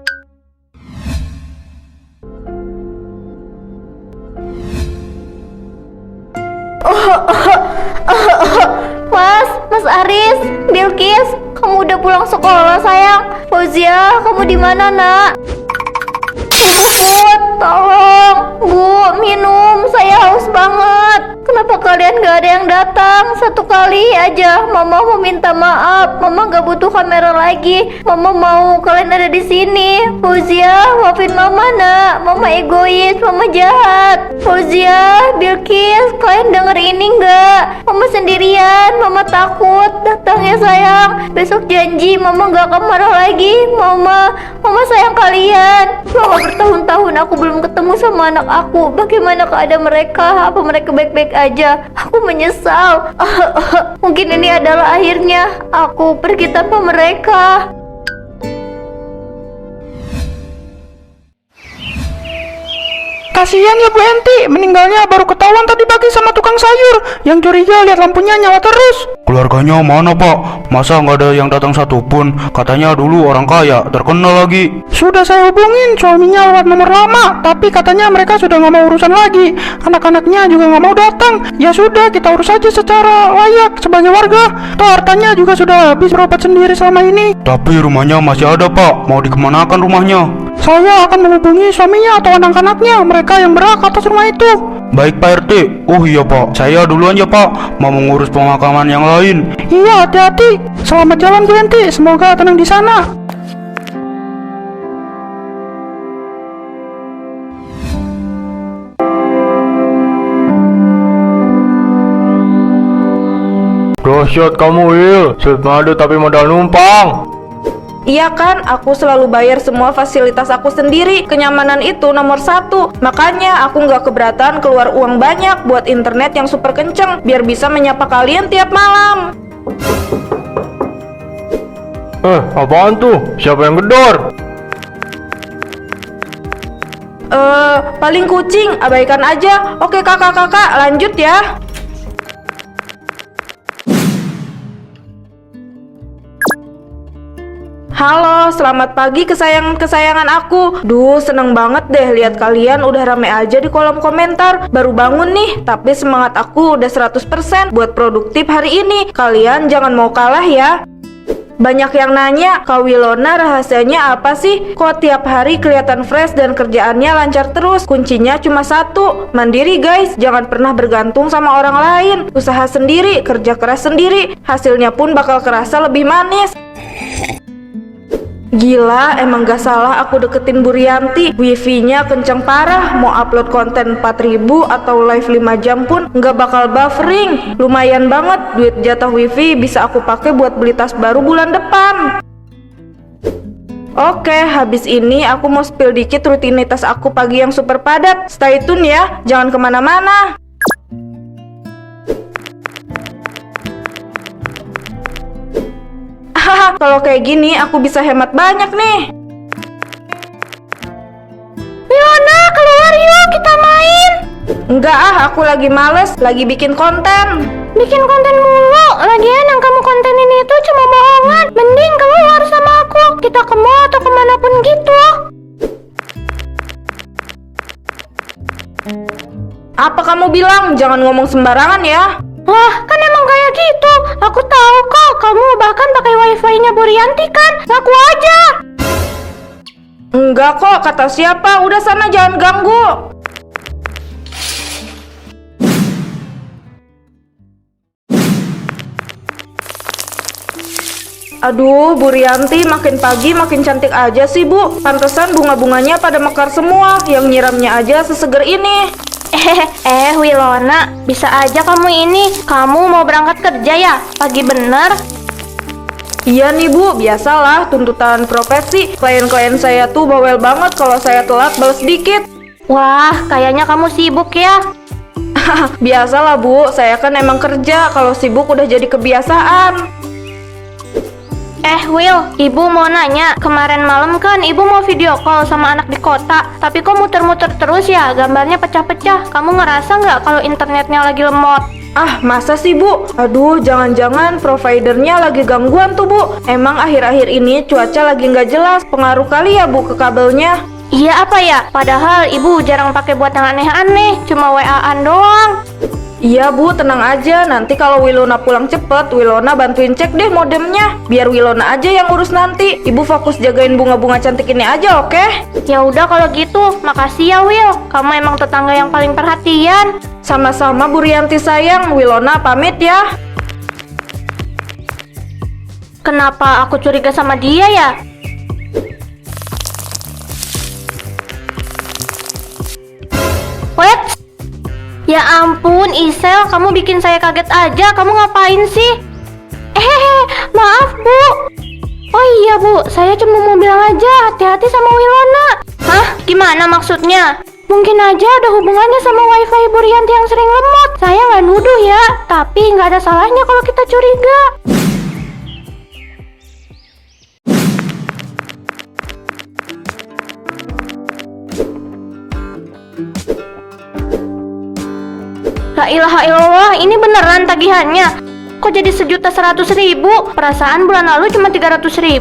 Mas Aris, Bilkis, kamu udah pulang sekolah sayang. Fauzia, kamu di mana nak? Puput, tolong, Bu, minum, saya haus banget. Kenapa kalian gak ada yang datang? Satu kali aja, Mama mau minta maaf. Mama gak butuh kamera lagi. Mama mau kalian ada di sini. Fauzia, maafin Mama nak. Mama egois, Mama jahat. Fauzia, Bilkis, kalian denger ini gak? Mama sendirian, Mama takut. Datang ya sayang. Besok janji Mama gak akan marah lagi. Mama sayang kalian. Selama bertahun-tahun aku belum ketemu sama anak aku. Bagaimana keadaan mereka? Apa mereka baik-baik aja? Aku menyesal. Mungkin ini adalah akhirnya aku pergi tanpa mereka. Kasihan ya Bu Enti, meninggalnya baru ketahuan tadi pagi sama tukang sayur. Yang curiga lihat lampunya nyala terus. Keluarganya mana Pak? Masa nggak ada yang datang satupun? Katanya dulu orang kaya, terkenal lagi. Sudah saya hubungin suaminya lewat nomor lama, tapi katanya mereka sudah nggak mau urusan lagi. Anak-anaknya juga nggak mau datang. Ya sudah, kita urus saja secara layak sebagai warga. Toh hartanya juga sudah habis berobat sendiri selama ini. Tapi rumahnya masih ada Pak. Mau dikemanakan rumahnya? Saya akan menghubungi suaminya atau anak-anaknya, mereka yang berhak atas rumah itu. Baik Pak RT. Oh iya Pak, saya duluan ya Pak, mau mengurus pemakaman yang lain. Iya, hati-hati. Selamat jalan Bu Enti, semoga tenang di sana. Dahsyat kamu Il, sulit madu tapi modal numpang. Iya kan, aku selalu bayar semua fasilitas aku sendiri. Kenyamanan itu nomor 1. Makanya aku nggak keberatan keluar uang banyak buat internet yang super kenceng, biar bisa menyapa kalian tiap malam. Apaan tuh? Siapa yang gedor? Paling kucing, abaikan aja. Oke kakak-kakak, lanjut ya. Halo, selamat pagi kesayangan-kesayangan aku. Duh, seneng banget deh lihat kalian udah rame aja di kolom komentar. Baru bangun nih, tapi semangat aku udah 100% buat produktif hari ini. Kalian jangan mau kalah ya. Banyak yang nanya, Kak Wilona rahasianya apa sih? Kok tiap hari kelihatan fresh dan kerjaannya lancar terus? Kuncinya cuma satu, mandiri guys. Jangan pernah bergantung sama orang lain. Usaha sendiri, kerja keras sendiri. Hasilnya pun bakal kerasa lebih manis. Gila, emang gak salah aku deketin Bu Rianti. Wifi-nya kenceng parah. Mau upload konten 4000 atau live 5 jam pun gak bakal buffering. Lumayan banget, duit jatah wifi bisa aku pakai buat beli tas baru bulan depan. Oke, habis ini aku mau spill dikit rutinitas aku pagi yang super padat. Stay tune ya, jangan kemana-mana. Kalau kayak gini aku bisa hemat banyak nih. Fiona, keluar yuk kita main. Enggak aku lagi males, lagi bikin konten. Bikin konten mulu, lagian yang kamu kontenin itu cuma bohongan. Mending keluar sama aku, kita ke mall atau kemanapun gitu. Apa kamu bilang? Jangan ngomong sembarangan ya. Wah, kan emang kayak gitu. Aku tahu kok kamu bahkan pakai wifi-nya Bu Rianti kan? Ngaku aja. Enggak kok, kata siapa? Udah sana jangan ganggu. Aduh, Bu Rianti makin pagi makin cantik aja sih, Bu. Pantesan bunga-bunganya pada mekar semua. Yang nyiramnya aja seseger ini. Wilona, bisa aja kamu ini. Kamu mau berangkat kerja ya? Pagi bener. Iya nih, Bu. Biasalah tuntutan profesi. Klien-klien saya tuh bawel banget kalau saya telat balas dikit. Wah, kayaknya kamu sibuk ya. Biasalah, Bu. Saya kan emang kerja. Kalau sibuk udah jadi kebiasaan. Will, Ibu mau nanya, kemarin malam kan Ibu mau video call sama anak di kota, tapi kok muter-muter terus ya, gambarnya pecah-pecah. Kamu ngerasa nggak kalau internetnya lagi lemot? Ah, masa sih, Bu? Aduh, jangan-jangan providernya lagi gangguan tuh, Bu. Emang akhir-akhir ini cuaca lagi nggak jelas, pengaruh kali ya, Bu, ke kabelnya. Iya apa ya? Padahal Ibu jarang pakai buat yang aneh-aneh, cuma WA-an doang. Iya, Bu, tenang aja. Nanti kalau Wilona pulang cepet, Wilona bantuin cek deh modemnya. Biar Wilona aja yang urus nanti. Ibu fokus jagain bunga-bunga cantik ini aja, oke? Ya udah kalau gitu, makasih ya Will. Kamu emang tetangga yang paling perhatian. Sama-sama, Bu Rianti sayang. Wilona pamit ya. Kenapa aku curiga sama dia ya? What? Ya ampun, Isel, kamu bikin saya kaget aja. Kamu ngapain sih? Maaf, Bu. Oh iya, Bu, saya cuma mau bilang aja, hati-hati sama Wilona. Hah? Gimana maksudnya? Mungkin aja ada hubungannya sama wifi Bu Rianti yang sering lemot. Saya nggak nuduh ya, tapi nggak ada salahnya kalau kita curiga. La ilaha illallah, ini beneran tagihannya? Kok jadi 1.100.000? Perasaan bulan lalu cuma 300.000.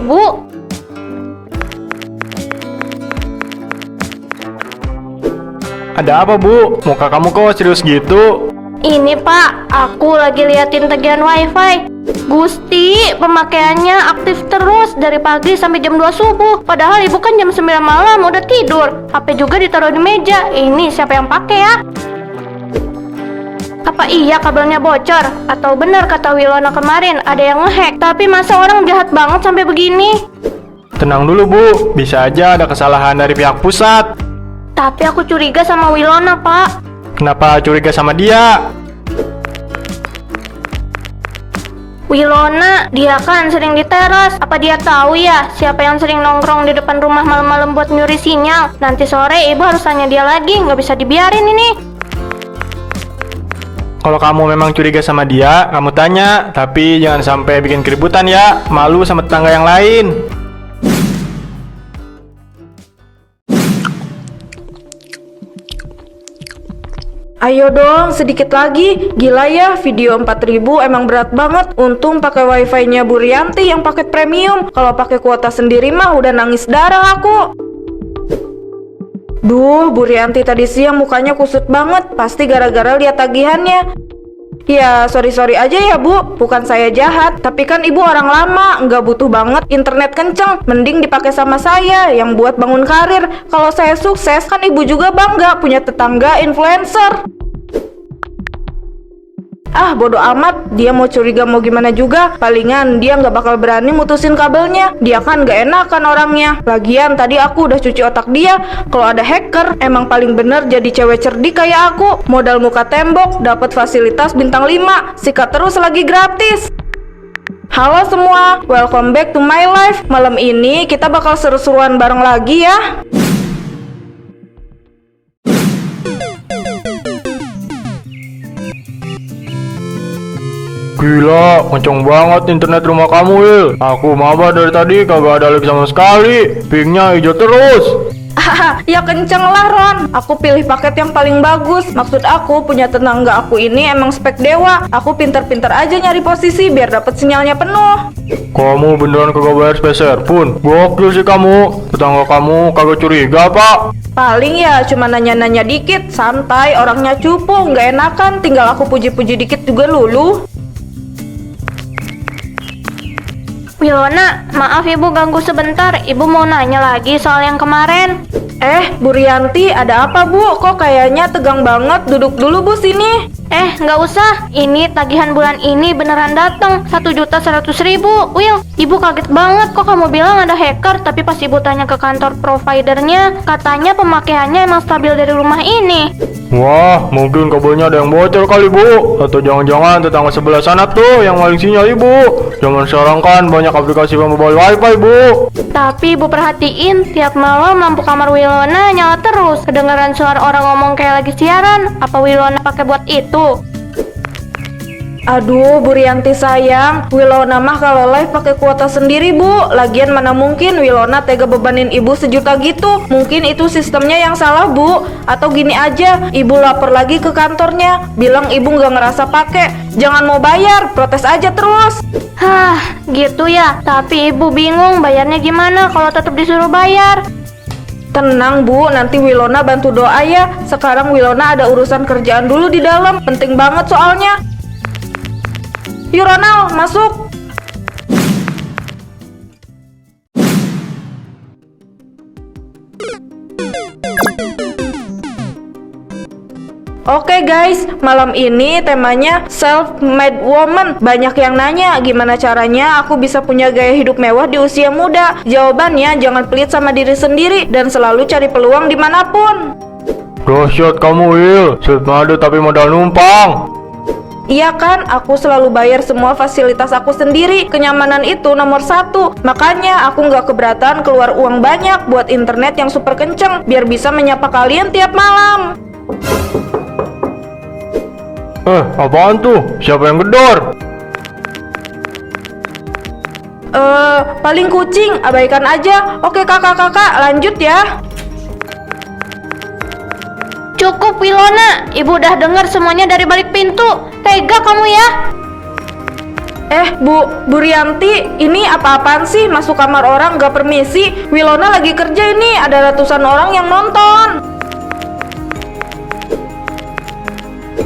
Ada apa, Bu? Muka kamu kok serius gitu? Ini Pak, aku lagi liatin tagihan wifi. Gusti, pemakaiannya aktif terus dari pagi sampai jam 2 subuh. Padahal Ibu kan jam 9 malam udah tidur. HP juga ditaruh di meja. Ini siapa yang pakai ya? Apa iya kabelnya bocor? Atau benar kata Wilona kemarin ada yang ngehack? Tapi masa orang jahat banget sampai begini? Tenang dulu, Bu. Bisa aja ada kesalahan dari pihak pusat. Tapi aku curiga sama Wilona, Pak. Kenapa curiga sama dia? Wilona, dia kan sering di teras. Apa dia tahu ya siapa yang sering nongkrong di depan rumah malam-malam buat nyuri sinyal? Nanti sore Ibu harus tanya dia lagi, nggak bisa dibiarin ini. Kalau kamu memang curiga sama dia, kamu tanya. Tapi jangan sampai bikin keributan ya. Malu sama tetangga yang lain. Ayo dong, sedikit lagi. Gila ya, video 4.000 emang berat banget. Untung pakai wifi-nya Bu Rianti yang paket premium. Kalau pakai kuota sendiri mah udah nangis darah aku. Duh, Bu Rianti tadi siang mukanya kusut banget. Pasti gara-gara lihat tagihannya. Ya, sorry aja ya, Bu. Bukan saya jahat, tapi kan Ibu orang lama, nggak butuh banget internet kenceng. Mending dipakai sama saya yang buat bangun karir. Kalau saya sukses, kan Ibu juga bangga punya tetangga influencer. Ah, bodo amat, dia mau curiga mau gimana juga. Palingan dia nggak bakal berani mutusin kabelnya. Dia kan nggak enakan orangnya. Lagian tadi aku udah cuci otak dia. Kalau ada hacker, emang paling bener jadi cewek cerdik kayak aku. Modal muka tembok, dapat fasilitas bintang 5. Sikat terus lagi gratis. Halo semua, welcome back to my life. Malam ini kita bakal seru-seruan bareng lagi ya. Gila, kenceng banget internet rumah kamu, Wil. Aku maba dari tadi kagak ada lag sama sekali. Pingnya hijau terus. Ya kenceng lah, Ron. Aku pilih paket yang paling bagus. Maksud aku, punya tetangga aku ini emang spek dewa. Aku pinter-pinter aja nyari posisi biar dapet sinyalnya penuh. Kamu beneran kagak bayar speser pun. Gokil sih kamu. Tetangga kamu kagak curiga, Pak? Paling ya cuma nanya-nanya dikit. Santai, orangnya cupu, nggak enakan. Tinggal aku puji-puji dikit juga lulu. Wilona, maaf ibu ganggu sebentar. Ibu mau nanya lagi soal yang kemarin. Bu Rianti, ada apa bu? Kok kayaknya tegang banget? Duduk dulu bu sini. Nggak usah. Ini tagihan bulan ini beneran datang 1.100.000. Will, ibu kaget banget. Kok kamu bilang ada hacker? Tapi pas ibu tanya ke kantor providernya, katanya pemakaiannya emang stabil dari rumah ini. Wah, mungkin kabelnya ada yang bocor kali bu. Atau jangan-jangan tetangga sebelah sana tuh yang maling sinyal ibu. Zaman sekarang kan banyak aplikasi mobile wifi bu. Tapi ibu perhatiin, tiap malam lampu kamar Wilona nyala terus. Kedengaran suara orang ngomong kayak lagi siaran. Apa Wilona pakai buat itu? Aduh, Bu Rianti sayang, Wilona mah kalau live pakai kuota sendiri bu. Lagian mana mungkin Wilona tega bebanin ibu 1 juta gitu. Mungkin itu sistemnya yang salah bu. Atau gini aja, ibu lapor lagi ke kantornya, bilang ibu nggak ngerasa pakai. Jangan mau bayar, protes aja terus. Hah, gitu ya. Tapi ibu bingung bayarnya gimana kalau tetap disuruh bayar. Tenang bu, nanti Wilona bantu doa ya. Sekarang Wilona ada urusan kerjaan dulu di dalam, penting banget soalnya. Yuk Ronald, masuk. Oke guys, malam ini temanya self-made woman. Banyak yang nanya, gimana caranya aku bisa punya gaya hidup mewah di usia muda? Jawabannya, jangan pelit sama diri sendiri dan selalu cari peluang dimanapun. Dahsyat kamu Will, self-made tapi modal numpang. Iya kan, aku selalu bayar semua fasilitas aku sendiri. Kenyamanan itu nomor 1. Makanya aku nggak keberatan keluar uang banyak buat internet yang super kenceng, biar bisa menyapa kalian tiap malam. Apaan tuh? Siapa yang gedor? Paling kucing, abaikan aja. Oke kakak-kakak, lanjut ya. Cukup Wilona, ibu udah dengar semuanya dari balik pintu. Tega kamu ya. Bu Rianti, ini apa-apaan sih masuk kamar orang gak permisi? Wilona lagi kerja ini, ada ratusan orang yang nonton.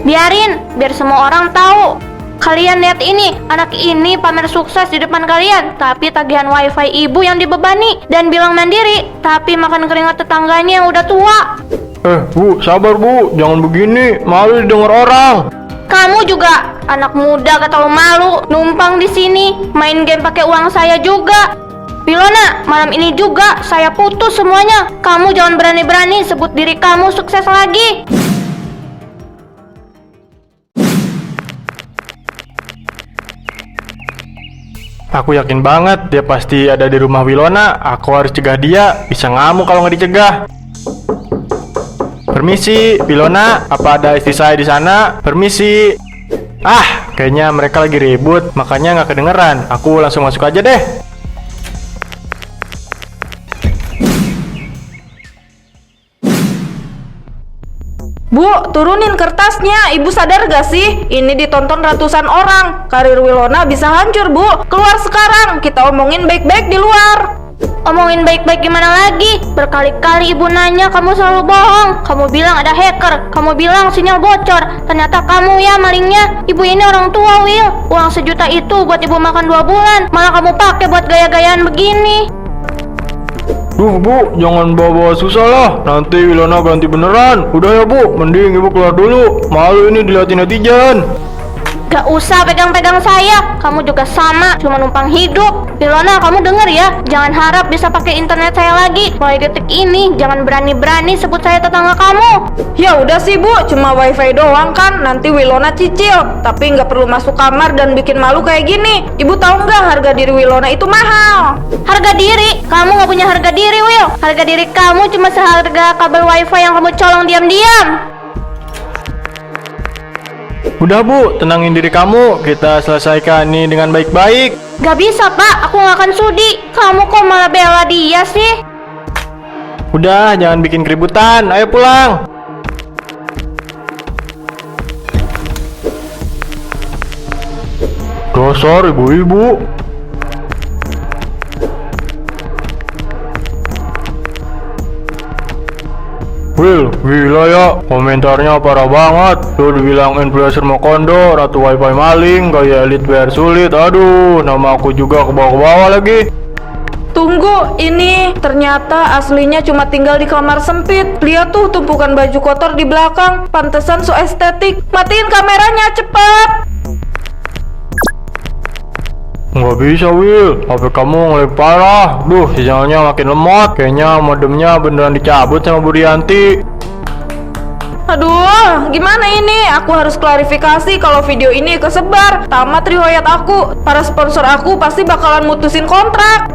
Biarin, biar semua orang tahu. Kalian lihat ini, anak ini pamer sukses di depan kalian, tapi tagihan wifi ibu yang dibebani dan bilang mandiri, tapi makan keringat tetangganya yang udah tua. Bu, sabar bu, jangan begini, malu didengar orang. Kamu juga anak muda gak tahu malu, numpang di sini, main game pakai uang saya juga. Wilona, malam ini juga saya putus semuanya. Kamu jangan berani-berani sebut diri kamu sukses lagi. Aku yakin banget dia pasti ada di rumah Wilona. Aku harus cegah dia, bisa ngamuk kalau nggak dicegah. Permisi, Wilona, apa ada istri saya di sana? Permisi. Kayaknya mereka lagi ribut, makanya nggak kedengeran. Aku langsung masuk aja deh. Bu, turunin kertasnya. Ibu sadar gak sih? Ini ditonton ratusan orang. Karir Wilona bisa hancur, Bu. Keluar sekarang. Kita omongin baik-baik di luar. Omongin baik-baik gimana lagi? Berkali-kali ibu nanya, kamu selalu bohong. Kamu bilang ada hacker, kamu bilang sinyal bocor. Ternyata kamu ya malingnya. Ibu ini orang tua, Will. Uang 1 juta itu buat ibu makan 2 bulan. Malah kamu pakai buat gaya-gayaan begini. Duh bu, jangan bawa-bawa susah lah. Nanti Wilona ganti beneran. Udah ya bu, mending ibu keluar dulu. Malu ini dilihatin netizen. Gak usah pegang-pegang saya. Kamu juga sama, cuma numpang hidup. Wilona, kamu denger ya, jangan harap bisa pakai internet saya lagi. Mulai detik ini, jangan berani-berani sebut saya tetangga kamu. Ya udah sih Bu, cuma wifi doang kan. Nanti Wilona cicil. Tapi nggak perlu masuk kamar dan bikin malu kayak gini. Ibu tahu nggak harga diri Wilona itu mahal? Harga diri? Kamu nggak punya harga diri, Will. Harga diri kamu cuma seharga kabel wifi yang kamu colong diam-diam. Udah bu, tenangin diri kamu. Kita selesaikan ini dengan baik-baik. Gak bisa pak, aku gak akan sudi. Kamu kok malah bela dia sih? Udah, jangan bikin keributan. Ayo pulang. Dasar ibu-ibu. Will, gila ya, komentarnya parah banget. Tuh dibilang influencer mau kondo, ratu wifi maling, gaya elit bayar sulit. Aduh, nama aku juga ke bawah-bawah lagi. Tunggu, ini ternyata aslinya cuma tinggal di kamar sempit. Lihat tuh tumpukan baju kotor di belakang. Pantesan so estetik. Matiin kameranya, cepet! Nggak bisa, Will, HP kamu ngelag parah. Duh, sinyalnya makin lemot. Kayaknya modemnya beneran dicabut sama Bu Rianti. Aduh, gimana ini? Aku harus klarifikasi kalau video ini kesebar. Tamat riwayat aku. Para sponsor aku pasti bakalan mutusin kontrak.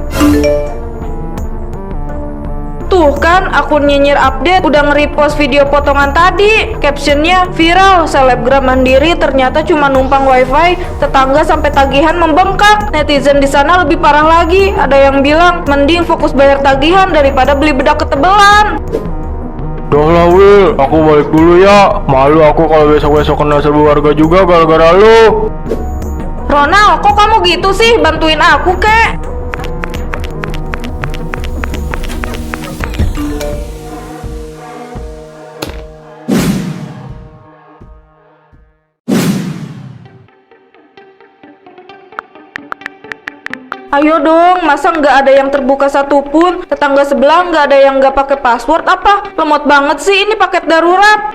Tuh kan, akun nyinyir update udah nge-repost video potongan tadi. Captionnya viral, selebgram mandiri ternyata cuma numpang wifi, tetangga sampai tagihan membengkak. Netizen di sana lebih parah lagi. Ada yang bilang mending fokus bayar tagihan daripada beli bedak ketebelan. Udah lah, Will, aku balik dulu ya. Malu aku kalau besok-besok kena serbu warga juga gara-gara lu. Ronald, kok kamu gitu sih? Bantuin aku, kek. Ayo dong, masa nggak ada yang terbuka satupun? Tetangga sebelah nggak ada yang nggak pakai password apa? Lemot banget sih ini paket darurat.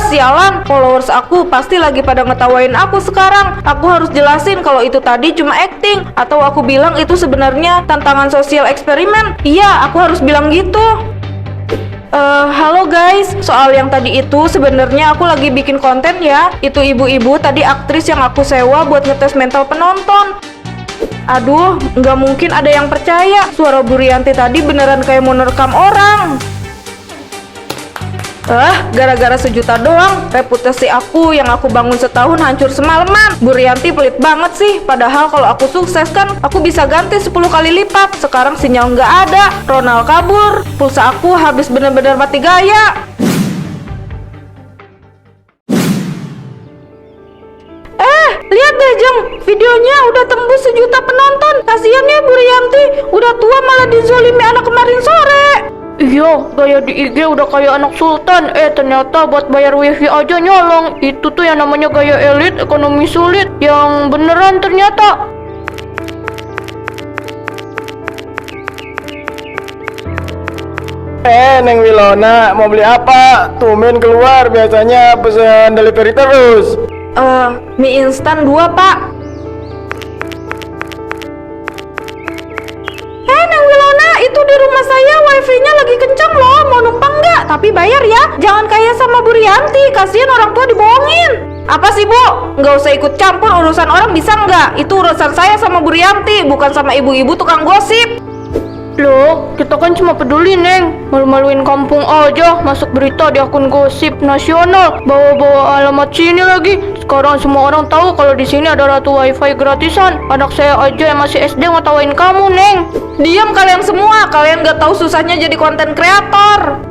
Sialan, followers aku pasti lagi pada ngetawain aku sekarang. Aku harus jelasin kalau itu tadi cuma acting, atau aku bilang itu sebenarnya tantangan sosial eksperimen. Iya, aku harus bilang gitu. Halo guys, soal yang tadi itu sebenarnya aku lagi bikin konten ya. Itu ibu-ibu tadi aktris yang aku sewa buat ngetes mental penonton. Aduh, nggak mungkin ada yang percaya. Suara Bu Rianti tadi beneran kayak mau nerekam orang. Gara-gara sejuta doang, reputasi aku yang aku bangun setahun hancur semalaman. Bu Rianti pelit banget sih. Padahal kalau aku sukses kan, aku bisa ganti 10 kali lipat. Sekarang sinyal nggak ada, Ronald kabur, pulsa aku habis bener-bener mati gaya. Lihat deh Jeng, videonya udah tembus 1 juta penonton. Kasian ya Bu Rianti, udah tua malah dizolimi anak kemarin sore. Iya, gaya di IG udah kayak anak sultan. Ternyata buat bayar wifi aja nyolong. Itu tuh yang namanya gaya elit, ekonomi sulit. Yang beneran ternyata. Neng Wilona, mau beli apa? Tumben keluar, biasanya pesen delivery terus. Mie instan 2 Pak. Neng Wilona, itu di rumah saya wifi-nya lagi kencang loh. Mau numpang nggak? Tapi bayar ya. Jangan kayak sama Bu Rianti, kasihan orang tua dibohongin. Apa sih Bu? Nggak usah ikut campur urusan orang bisa nggak? Itu urusan saya sama Bu Rianti, bukan sama ibu-ibu tukang gosip. Loh, kita kan cuma peduli, Neng. Malu-maluin kampung aja, masuk berita di akun gosip nasional. Bawa-bawa alamat sini lagi. Sekarang semua orang tahu kalau di sini ada ratu wifi gratisan. Anak saya aja yang masih SD ngetawain kamu, Neng. Diam kalian semua, kalian nggak tahu susahnya jadi konten kreator.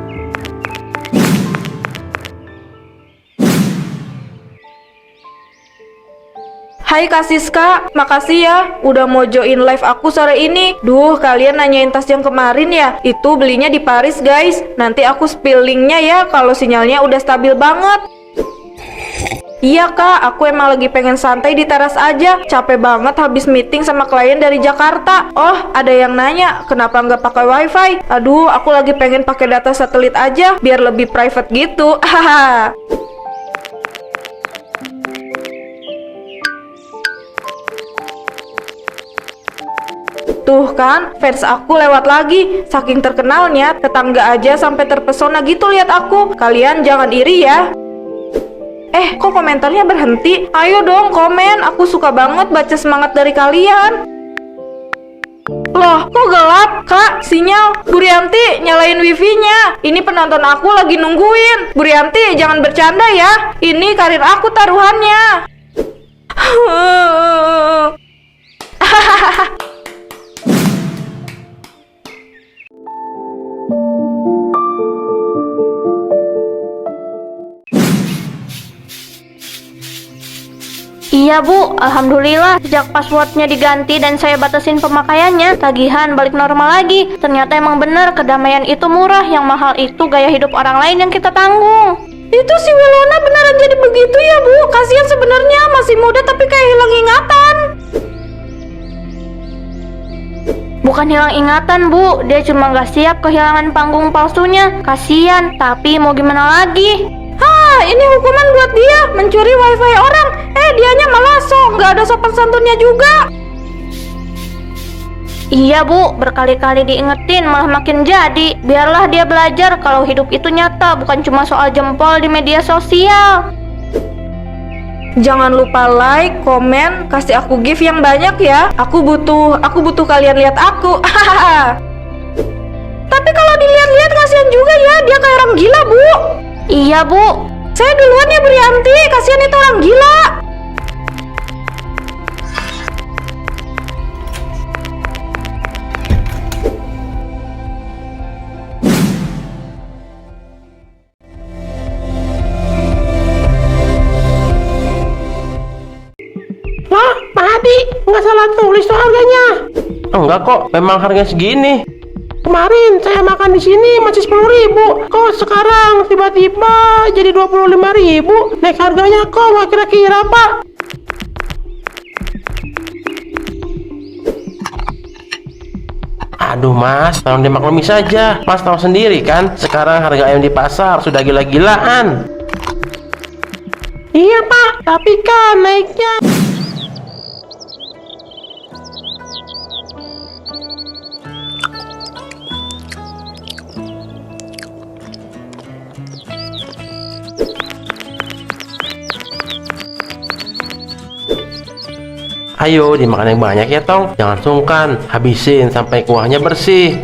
Hai Kak Siska, makasih ya udah mau join live aku sore ini. Duh, kalian nanyain tas yang kemarin ya? Itu belinya di Paris guys. Nanti aku spill linknya ya kalau sinyalnya udah stabil banget. Iya Kak, aku emang lagi pengen santai di teras aja. Capek banget habis meeting sama klien dari Jakarta. Oh, ada yang nanya, kenapa nggak pakai wifi? Aduh, aku lagi pengen pakai data satelit aja, biar lebih private gitu. Haha. Tuh kan, fans aku lewat lagi. Saking terkenalnya, tetangga aja sampai terpesona gitu lihat aku. Kalian jangan iri ya. Kok komentarnya berhenti? Ayo dong komen, aku suka banget baca semangat dari kalian. Loh, kok gelap? Kak, sinyal. Bu Rianti, nyalain wifi-nya. Ini penonton aku lagi nungguin. Bu Rianti, jangan bercanda ya. Ini karir aku taruhannya. Iya Bu, alhamdulillah sejak passwordnya diganti dan saya batasin pemakaiannya, tagihan balik normal lagi. Ternyata emang bener kedamaian itu murah, yang mahal itu gaya hidup orang lain yang kita tanggung. Itu si Wilona beneran jadi begitu ya Bu? Kasihan sebenarnya, masih muda tapi kayak hilang ingatan. Bukan hilang ingatan Bu, dia cuma gak siap kehilangan panggung palsunya. Kasian, tapi mau gimana lagi? Hah, ini hukuman buat dia, mencuri wifi orang. Dianya malah gak ada sopan santunnya juga. Iya Bu, berkali-kali diingetin malah makin jadi. Biarlah dia belajar kalau hidup itu nyata, bukan cuma soal jempol di media sosial. Jangan lupa like, komen, kasih aku gift yang banyak ya. Aku butuh kalian lihat aku. Tapi kalau dilihat-lihat kasihan juga ya, dia kayak orang gila Bu. Iya Bu. Saya duluan ya Brianti, kasihan itu orang gila. Lah, Pak Hadi, nggak salah tulis tuh harganya. Enggak kok, memang harganya segini. Kemarin saya makan di sini masih 10.000. Kok sekarang tiba-tiba jadi 25.000? Naik harganya kok kira-kira Pak? Aduh Mas, tolong dimaklumi saja. Mas tahu sendiri kan, sekarang harga ayam di pasar sudah gila-gilaan. Iya Pak, tapi kan naiknya. Ayo dimakan yang banyak ya Tong. Jangan sungkan, habisin sampai kuahnya bersih.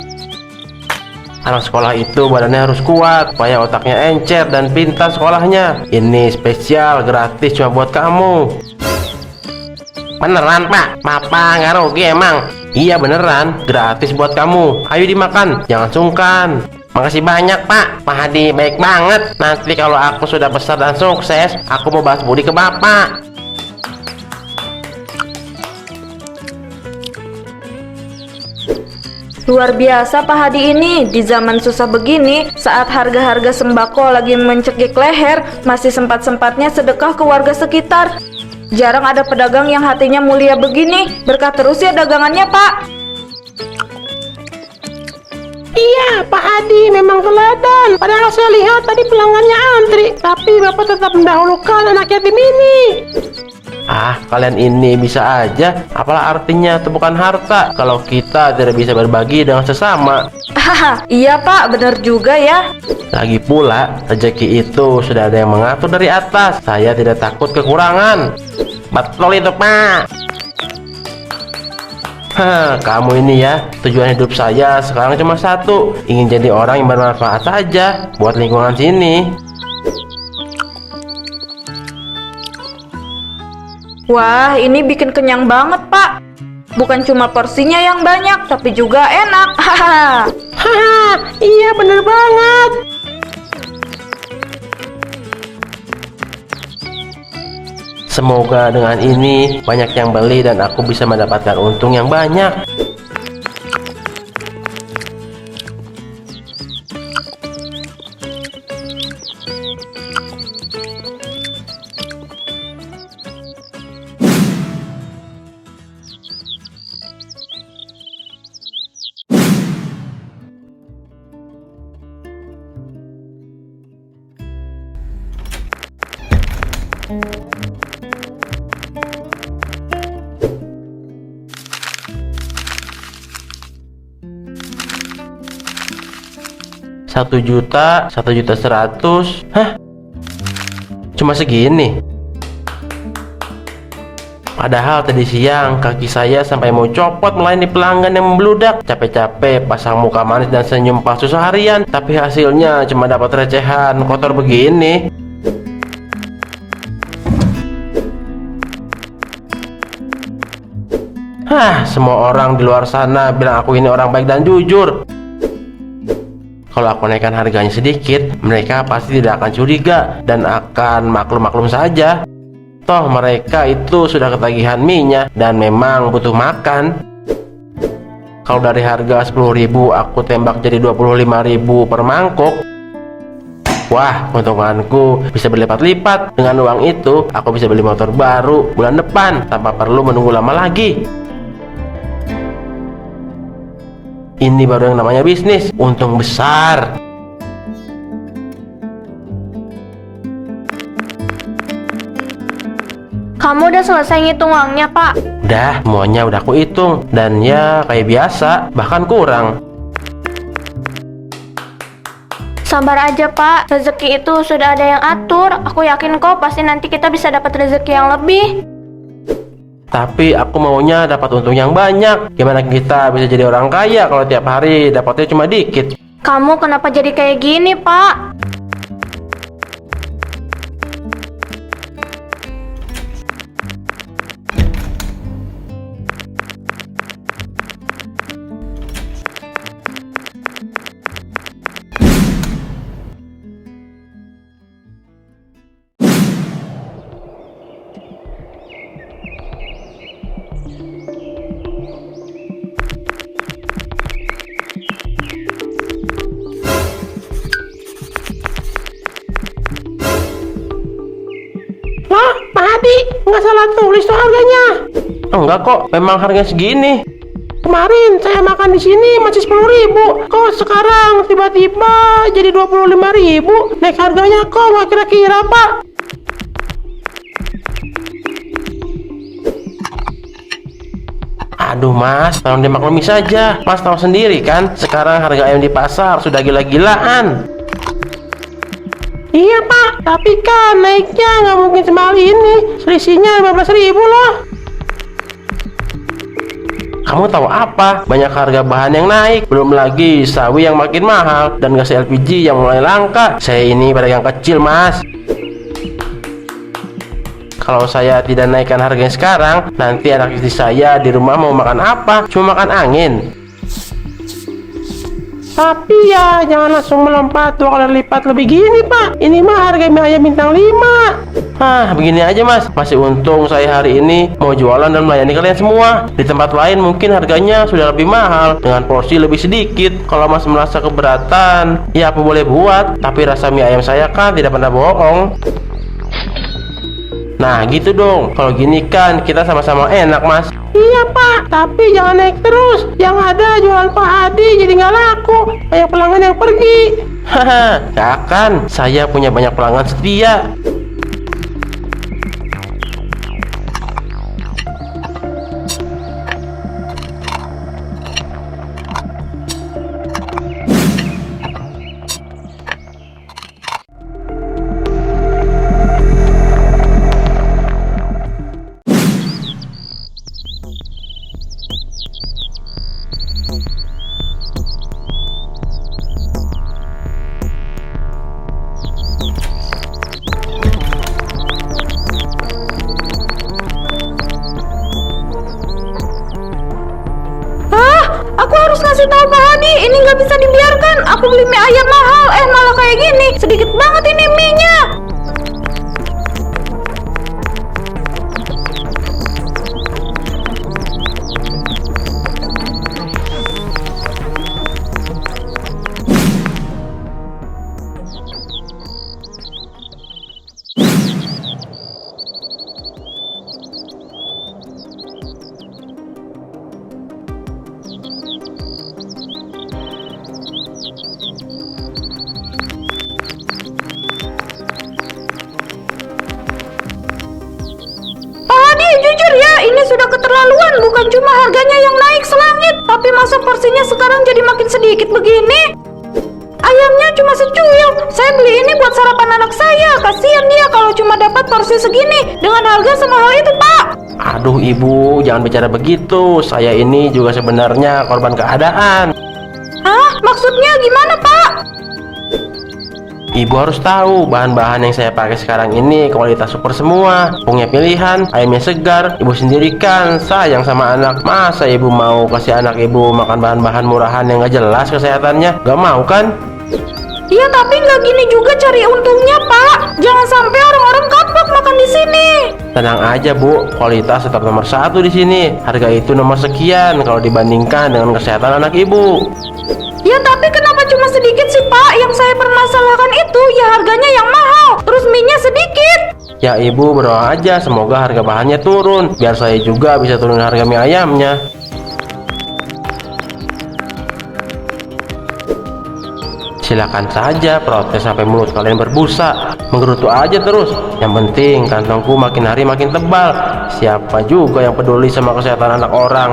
Anak sekolah itu badannya harus kuat, supaya otaknya encer dan pintar sekolahnya. Ini spesial, gratis cuma buat kamu. Beneran Pak? Papa nggak rugi emang? Iya beneran, gratis buat kamu. Ayo dimakan, jangan sungkan. Makasih banyak Pak, Pak Hadi baik banget. Nanti kalau aku sudah besar dan sukses, aku mau balas budi ke Bapak. Luar biasa Pak Hadi ini, di zaman susah begini, saat harga-harga sembako lagi mencekik leher, masih sempat-sempatnya sedekah ke warga sekitar. Jarang ada pedagang yang hatinya mulia begini. Berkah terus ya dagangannya Pak. Iya, Pak Hadi memang teladan. Padahal saya lihat tadi pelanggannya antri, tapi Bapak tetap mendahulukan anak yatim ini. Ah, kalian ini bisa aja. Apalah artinya tumpukan harta kalau kita tidak bisa berbagi dengan sesama. Haha, iya Pak, benar juga ya. Lagi pula, rezeki itu sudah ada yang mengatur dari atas. Saya tidak takut kekurangan. Betul itu Pak. Kamu ini ya, tujuan hidup saya sekarang cuma satu, ingin jadi orang yang bermanfaat saja buat lingkungan sini. Wah, ini bikin kenyang banget Pak. Bukan cuma porsinya yang banyak, tapi juga enak. Hahaha. Haha, iya bener banget. Semoga dengan ini banyak yang beli dan aku bisa mendapatkan untung yang banyak. Satu juta 1.100.000. Hah? Cuma segini? Padahal tadi siang kaki saya sampai mau copot melayani pelanggan yang membludak. Capek-capek pasang muka manis dan senyum palsu seharian, tapi hasilnya cuma dapat recehan kotor begini. Hah, semua orang di luar sana bilang aku ini orang baik dan jujur. Kalau aku naikkan harganya sedikit, mereka pasti tidak akan curiga dan akan maklum-maklum saja. Toh mereka itu sudah ketagihan minyak dan memang butuh makan. Kalau dari harga 10.000 aku tembak jadi 25.000 per mangkok. Wah, keuntunganku bisa berlipat-lipat. Dengan uang itu aku bisa beli motor baru bulan depan tanpa perlu menunggu lama lagi. Ini baru yang namanya bisnis, untung besar. Kamu udah selesai ngitung uangnya, Pak? Udah, semuanya udah aku hitung. Dan ya kayak biasa, bahkan kurang. Sabar aja, Pak. Rezeki itu sudah ada yang atur. Aku yakin kok pasti nanti kita bisa dapat rezeki yang lebih. Tapi aku maunya dapat untung yang banyak. Gimana kita bisa jadi orang kaya kalau tiap hari dapatnya cuma dikit? Kamu kenapa jadi kayak gini, Pak? Lah, Pak Hadi, nggak salah tulis tuh harganya. Enggak kok, memang harganya segini. Kemarin saya makan di sini masih 10.000. Kok sekarang tiba-tiba jadi 25.000? Naik harganya kok nggak kira-kira, Pak? Aduh mas, tolong dimaklumi saja. Mas tahu sendiri kan, sekarang harga ayam di pasar sudah gila-gilaan. Iya, Pak, tapi kan naiknya nggak mungkin semahal ini. Selisihnya 15.000 loh. Kamu tahu apa? Banyak harga bahan yang naik. Belum lagi sawi yang makin mahal dan gas LPG yang mulai langka. Saya ini pedagang kecil mas. Kalau saya tidak naikkan harganya sekarang, nanti anak istri saya di rumah mau makan apa? Cuma makan angin. Tapi ya jangan langsung melompat 2 kali lipat lebih gini, Pak. Ini mah harga mie ayam bintang 5. Hah, begini aja mas. Masih untung saya hari ini mau jualan dan melayani kalian semua. Di tempat lain mungkin harganya sudah lebih mahal dengan porsi lebih sedikit. Kalau mas merasa keberatan, ya apa boleh buat. Tapi rasa mie ayam saya kan tidak pernah bohong. Nah gitu dong. Kalau gini kan kita sama-sama enak mas. Iya, Pak, tapi jangan naik terus. Yang ada jualan Pak Hadi jadi nggak laku. Banyak pelanggan yang pergi. Haha, gak akan. Saya punya banyak pelanggan setia. Aku harus ngasih tahu Pak Hadi, ini nggak bisa dibiarkan. Aku beli mie ayam mahal, malah kayak gini. Sedikit banget ini mie-nya. Jujur ya, ini sudah keterlaluan. Bukan cuma harganya yang naik selangit, tapi masa porsinya sekarang jadi makin sedikit begini. Ayamnya cuma secuil. Saya beli ini buat sarapan anak saya. Kasihan dia kalau cuma dapat porsi segini dengan harga semahal itu, Pak. Aduh ibu, jangan bicara begitu. Saya ini juga sebenarnya korban keadaan. Hah? Maksudnya gimana, Pak? Ibu harus tahu bahan-bahan yang saya pakai sekarang ini kualitas super semua. Punya pilihan, ayamnya segar. Ibu sendiri kan sayang sama anak. Masa ibu mau kasih anak ibu makan bahan-bahan murahan yang gak jelas kesehatannya? Gak mau kan? Iya, tapi nggak gini juga cari untungnya, Pak. Jangan sampai orang-orang kapok makan di sini. Tenang aja Bu, kualitas tetap nomor 1 di sini. Harga itu nomor sekian kalau dibandingkan dengan kesehatan anak ibu. Ya tapi kenapa cuma sedikit sih Pak? Yang saya permasalahkan itu ya harganya yang mahal, terus mie-nya sedikit. Ya ibu berdoa aja semoga harga bahannya turun, biar saya juga bisa turun harga mie ayamnya. Silakan saja protes sampai mulut kalian berbusa, menggerutu aja terus. Yang penting kantongku makin hari makin tebal. Siapa juga yang peduli sama kesehatan anak orang?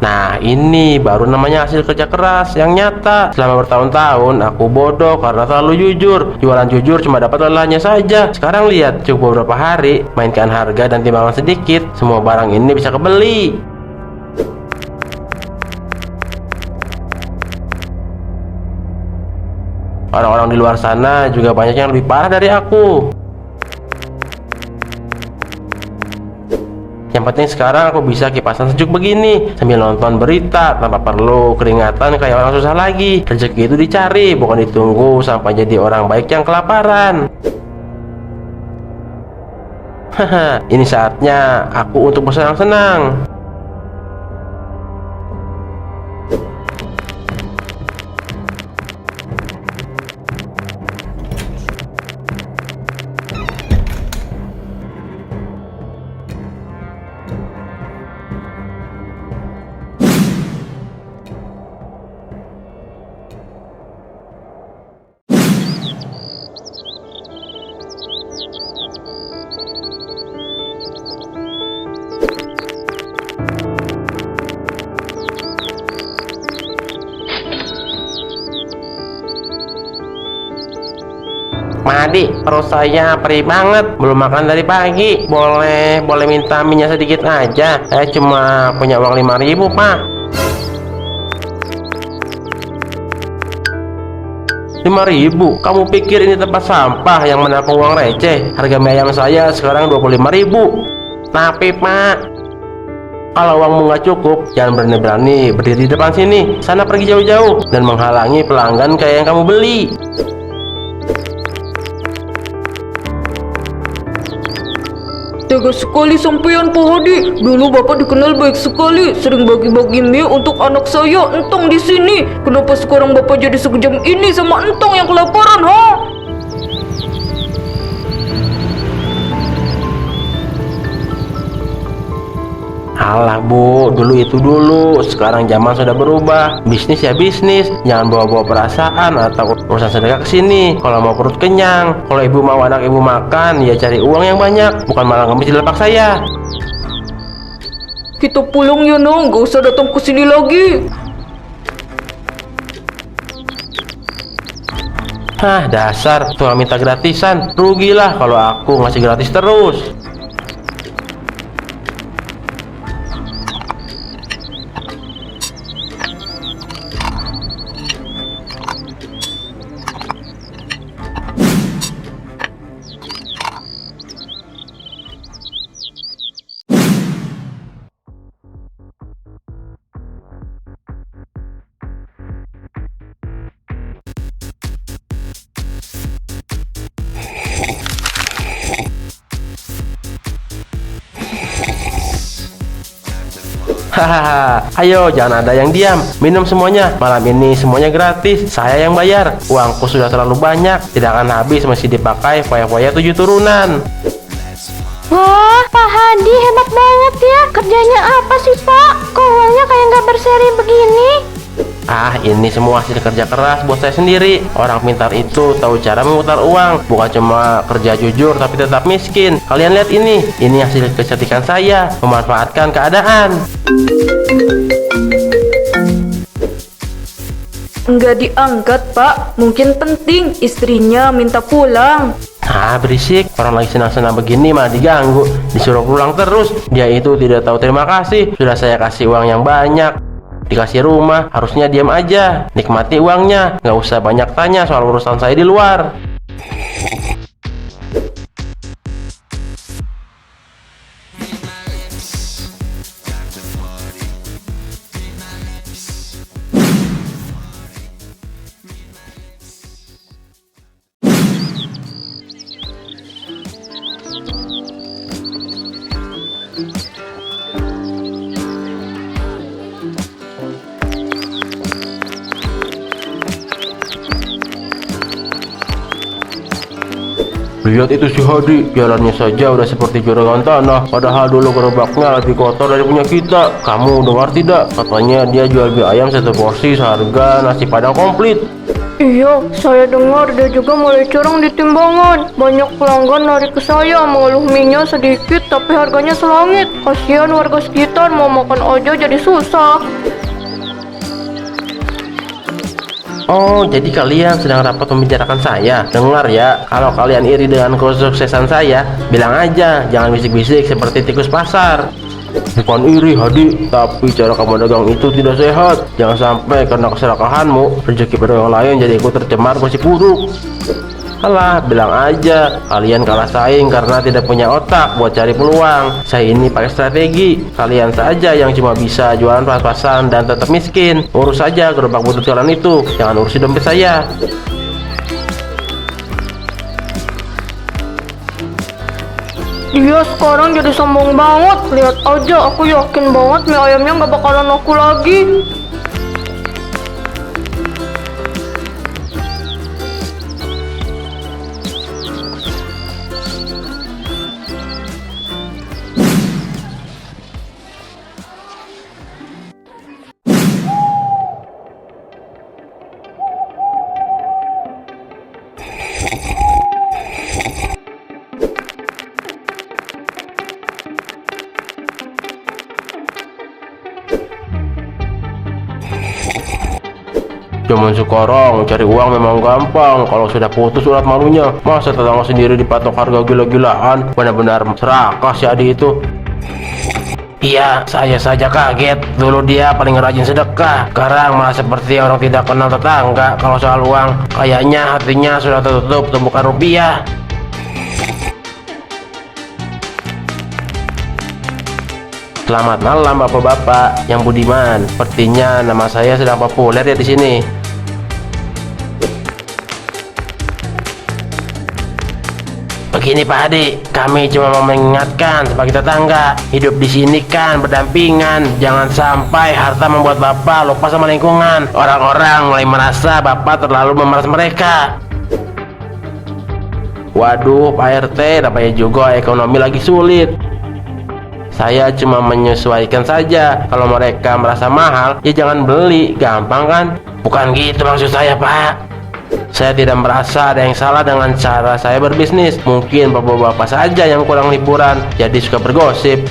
Nah ini baru namanya hasil kerja keras yang nyata. Selama bertahun-tahun aku bodoh karena terlalu jujur. Jualan jujur cuma dapat lelahnya saja. Sekarang lihat, cukup beberapa hari, mainkan harga dan timbangan sedikit, semua barang ini bisa kebeli. Orang-orang di luar sana juga banyak yang lebih parah dari aku. Yang penting sekarang aku bisa kipasan sejuk begini sambil nonton berita tanpa perlu keringatan kayak orang susah lagi. Rezeki itu dicari, bukan ditunggu sampai jadi orang baik yang kelaparan. Haha, ini saatnya aku untuk bersenang-senang. Madi, perut saya perih banget, belum makan dari pagi. Boleh minta minyak sedikit aja. Saya cuma punya uang 5.000 Pak. 5.000? Kamu pikir ini tempat sampah yang menampung uang receh? Harga mie ayam saya sekarang 25.000. Tapi Pak, kalau uangmu nggak cukup, jangan berani-berani berdiri di depan sini. Sana pergi jauh-jauh dan menghalangi pelanggan kayak yang kamu beli. Tega sekali sampean Pak Hadi. Dulu Bapak dikenal baik sekali, sering bagi-bagi mie untuk anak saya, entong di sini. Kenapa sekarang Bapak jadi sekejam ini sama entong yang kelaparan, ha? Alah Bu, dulu itu dulu, sekarang zaman sudah berubah. Bisnis ya bisnis, jangan bawa-bawa perasaan atau urusan sedekah kesini. Kalau mau perut kenyang, kalau ibu mau anak ibu makan, ya cari uang yang banyak, bukan malah ngemis di lapak saya. Kita pulang ya Nong, gak usah datang ke sini lagi. Hah, dasar tukang minta gratisan. Rugilah kalau aku ngasih gratis terus. Hahaha, ayo jangan ada yang diam, minum semuanya. Malam ini semuanya gratis, saya yang bayar. Uangku sudah terlalu banyak, tidak akan habis meski dipakai foya-foya 7 turunan. Wah, Pak Hadi hebat banget ya. Kerjanya apa sih Pak? Kok uangnya kayak nggak berseri begini? Ah, ini semua hasil kerja keras buat saya sendiri. Orang pintar itu tahu cara memutar uang, bukan cuma kerja jujur tapi tetap miskin. Kalian lihat ini hasil kecerdikan saya, memanfaatkan keadaan. Nggak diangkat, Pak. Mungkin penting, istrinya minta pulang. Ah, berisik. Orang lagi senang-senang begini malah diganggu. Disuruh pulang terus. Dia itu tidak tahu terima kasih. Sudah saya kasih uang yang banyak. Dikasih rumah, harusnya diam aja. Nikmati uangnya. Nggak usah banyak tanya soal urusan saya di luar. Lihat itu si Hadi, jalannya saja udah seperti juragan tanah. Padahal dulu gerobaknya lebih kotor dari punya kita. Kamu dengar tidak? Katanya dia jual mie ayam satu porsi seharga nasi padang komplit. Iya, saya dengar dia juga mulai curang di timbangan. Banyak pelanggan lari ke saya mengeluh minyak sedikit tapi harganya selangit. Kasihan warga sekitar mau makan aja jadi susah. Oh, jadi kalian sedang rapat membicarakan saya. Dengar ya, kalau kalian iri dengan kesuksesan saya, bilang aja, jangan bisik-bisik seperti tikus pasar. Bukan iri, Hadi, tapi cara kamu dagang itu tidak sehat. Jangan sampai karena keserakahanmu, rezeki pedagang lain jadi ikut tercemar gosip buruk. Alah, bilang aja, kalian kalah saing karena tidak punya otak buat cari peluang. Saya ini pakai strategi. Kalian saja yang cuma bisa jualan pas-pasan dan tetap miskin. Urus saja gerobak butut jalan itu, jangan urusi dompet saya. Dia sekarang jadi sombong banget. Lihat aja, aku yakin banget mie ayamnya nggak bakalan laku lagi. Zaman sekarang cari uang memang gampang. Kalau sudah putus urat malunya, masa tetangga sendiri dipatok harga gila-gilaan. Benar-benar serakah si Adi itu. Iya, saya saja kaget. Dulu dia paling rajin sedekah. Sekarang malah seperti orang tidak kenal tetangga. Kalau soal uang, kayaknya hatinya sudah tertutup tumpukan rupiah. Selamat malam bapak-bapak yang budiman. Sepertinya nama saya sedang populer ya di sini. Begini Pak Hadi, kami cuma mau mengingatkan sebagai tetangga, hidup di sini kan berdampingan. Jangan sampai harta membuat Bapak lupa sama lingkungan. Orang-orang mulai merasa Bapak terlalu memeras mereka. Waduh Pak RT, namanya juga ekonomi lagi sulit. Saya cuma menyesuaikan saja. Kalau mereka merasa mahal, ya jangan beli. Gampang kan? Bukan gitu maksud saya Pak. Saya tidak merasa ada yang salah dengan cara saya berbisnis. Mungkin bapak-bapak saja yang kurang liburan, jadi suka bergosip.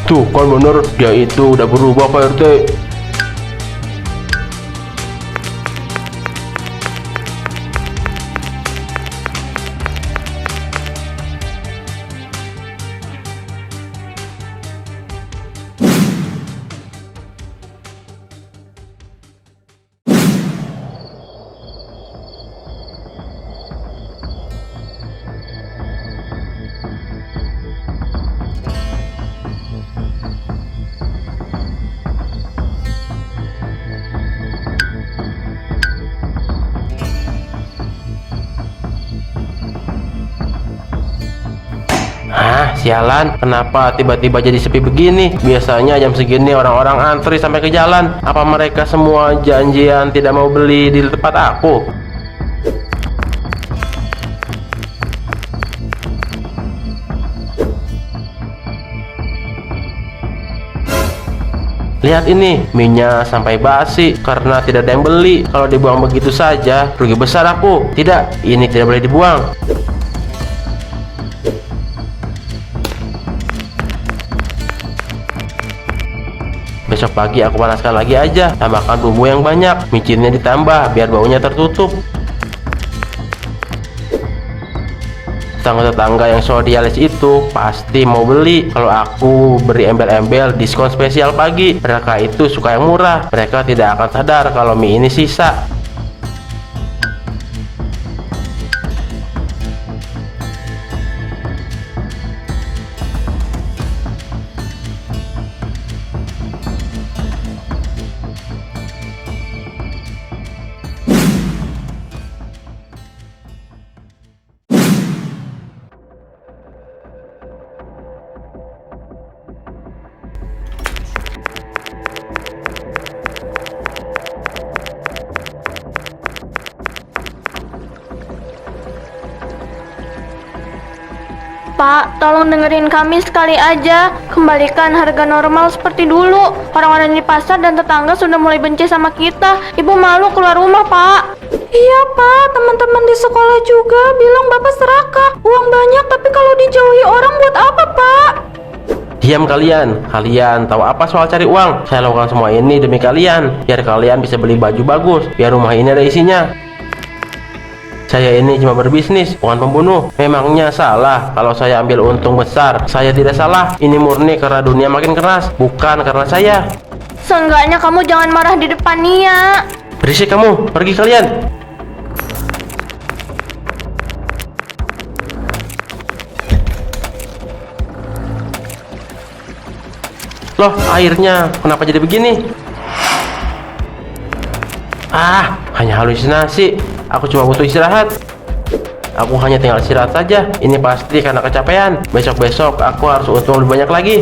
Tuh kan bener, dia itu udah berubah Pak RT. Sialan, kenapa tiba-tiba jadi sepi begini? Biasanya jam segini orang-orang antri sampai ke jalan. Apa mereka semua janjian tidak mau beli di tempat aku? Lihat ini, minyak sampai basi karena tidak ada yang beli. Kalau dibuang begitu saja, rugi besar aku. Tidak, ini tidak boleh dibuang. Besok pagi aku panaskan lagi aja. Tambahkan bumbu yang banyak, micinnya ditambah biar baunya tertutup. Tetangga-tetangga yang sodialis itu pasti mau beli kalau aku beri embel-embel diskon spesial pagi. Mereka itu suka yang murah. Mereka tidak akan sadar kalau mie ini sisa. Pak, tolong dengerin kami sekali aja. Kembalikan harga normal seperti dulu. Orang-orang di pasar dan tetangga sudah mulai benci sama kita. Ibu malu keluar rumah, Pak. Iya Pak, teman-teman di sekolah juga bilang Bapak serakah. Uang banyak tapi kalau dijauhi orang buat apa Pak? Diam kalian. Kalian tahu apa soal cari uang? Saya lakukan semua ini demi kalian, biar kalian bisa beli baju bagus, biar rumah ini ada isinya. Saya ini cuma berbisnis, bukan pembunuh. Memangnya salah kalau saya ambil untung besar? Saya tidak salah. Ini murni karena dunia makin keras, bukan karena saya. Seenggaknya kamu jangan marah di depan Nia. Berisik kamu, pergi kalian. Loh, airnya kenapa jadi begini? Ah, hanya halusinasi. Aku cuma butuh istirahat. Aku hanya tinggal istirahat saja. Ini pasti karena kecapean. Besok-besok aku harus untung lebih banyak lagi.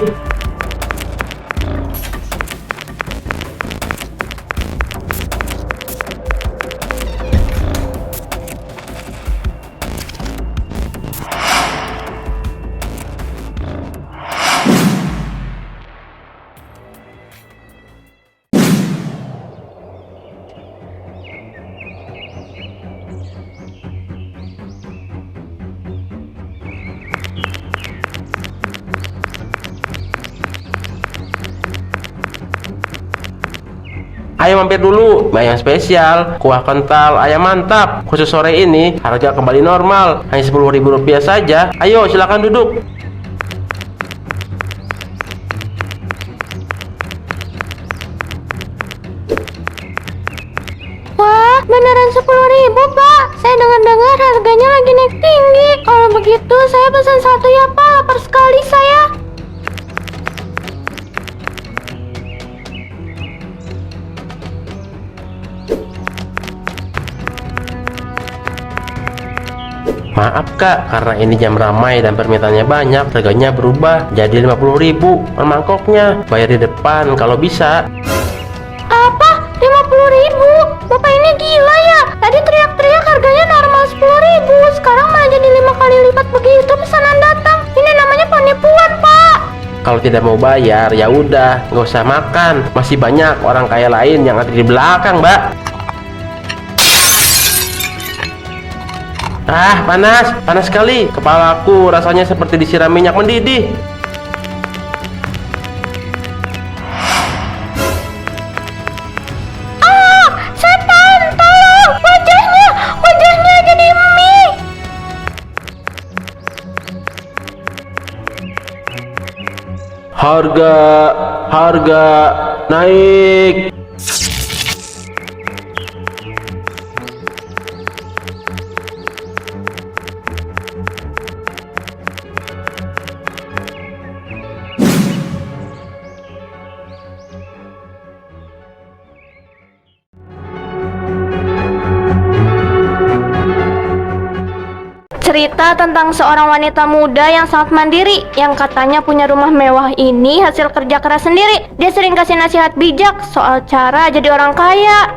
Ayo mampir dulu, mie ayam spesial, kuah kental, ayam mantap. Khusus sore ini, harga kembali normal, hanya Rp10.000 saja. Ayo, silakan duduk. Wah, beneran 10.000, Pak. Saya dengar-dengar harganya lagi naik tinggi. Kalau begitu, saya pesan satu ya, Pak. Lapar sekali saya. Maaf kak, karena ini jam ramai dan permintaannya banyak, harganya berubah jadi 50.000 per mangkoknya. Bayar di depan kalau bisa. Apa? 50.000? Bapak ini gila ya? Tadi teriak-teriak harganya normal 10.000. Sekarang malah jadi 5 kali lipat begitu pesanan datang. Ini namanya penipuan, Pak. Kalau tidak mau bayar, ya udah, nggak usah makan. Masih banyak orang kaya lain yang ada di belakang, Mbak. Ah, panas, panas sekali. Kepalaku rasanya seperti disiram minyak mendidih. Ah, setan, tolong! Wajahnya jadi mie. Harga naik. Cerita tentang seorang wanita muda yang sangat mandiri, yang katanya punya rumah mewah ini hasil kerja keras sendiri. Dia sering kasih nasihat bijak soal cara jadi orang kaya.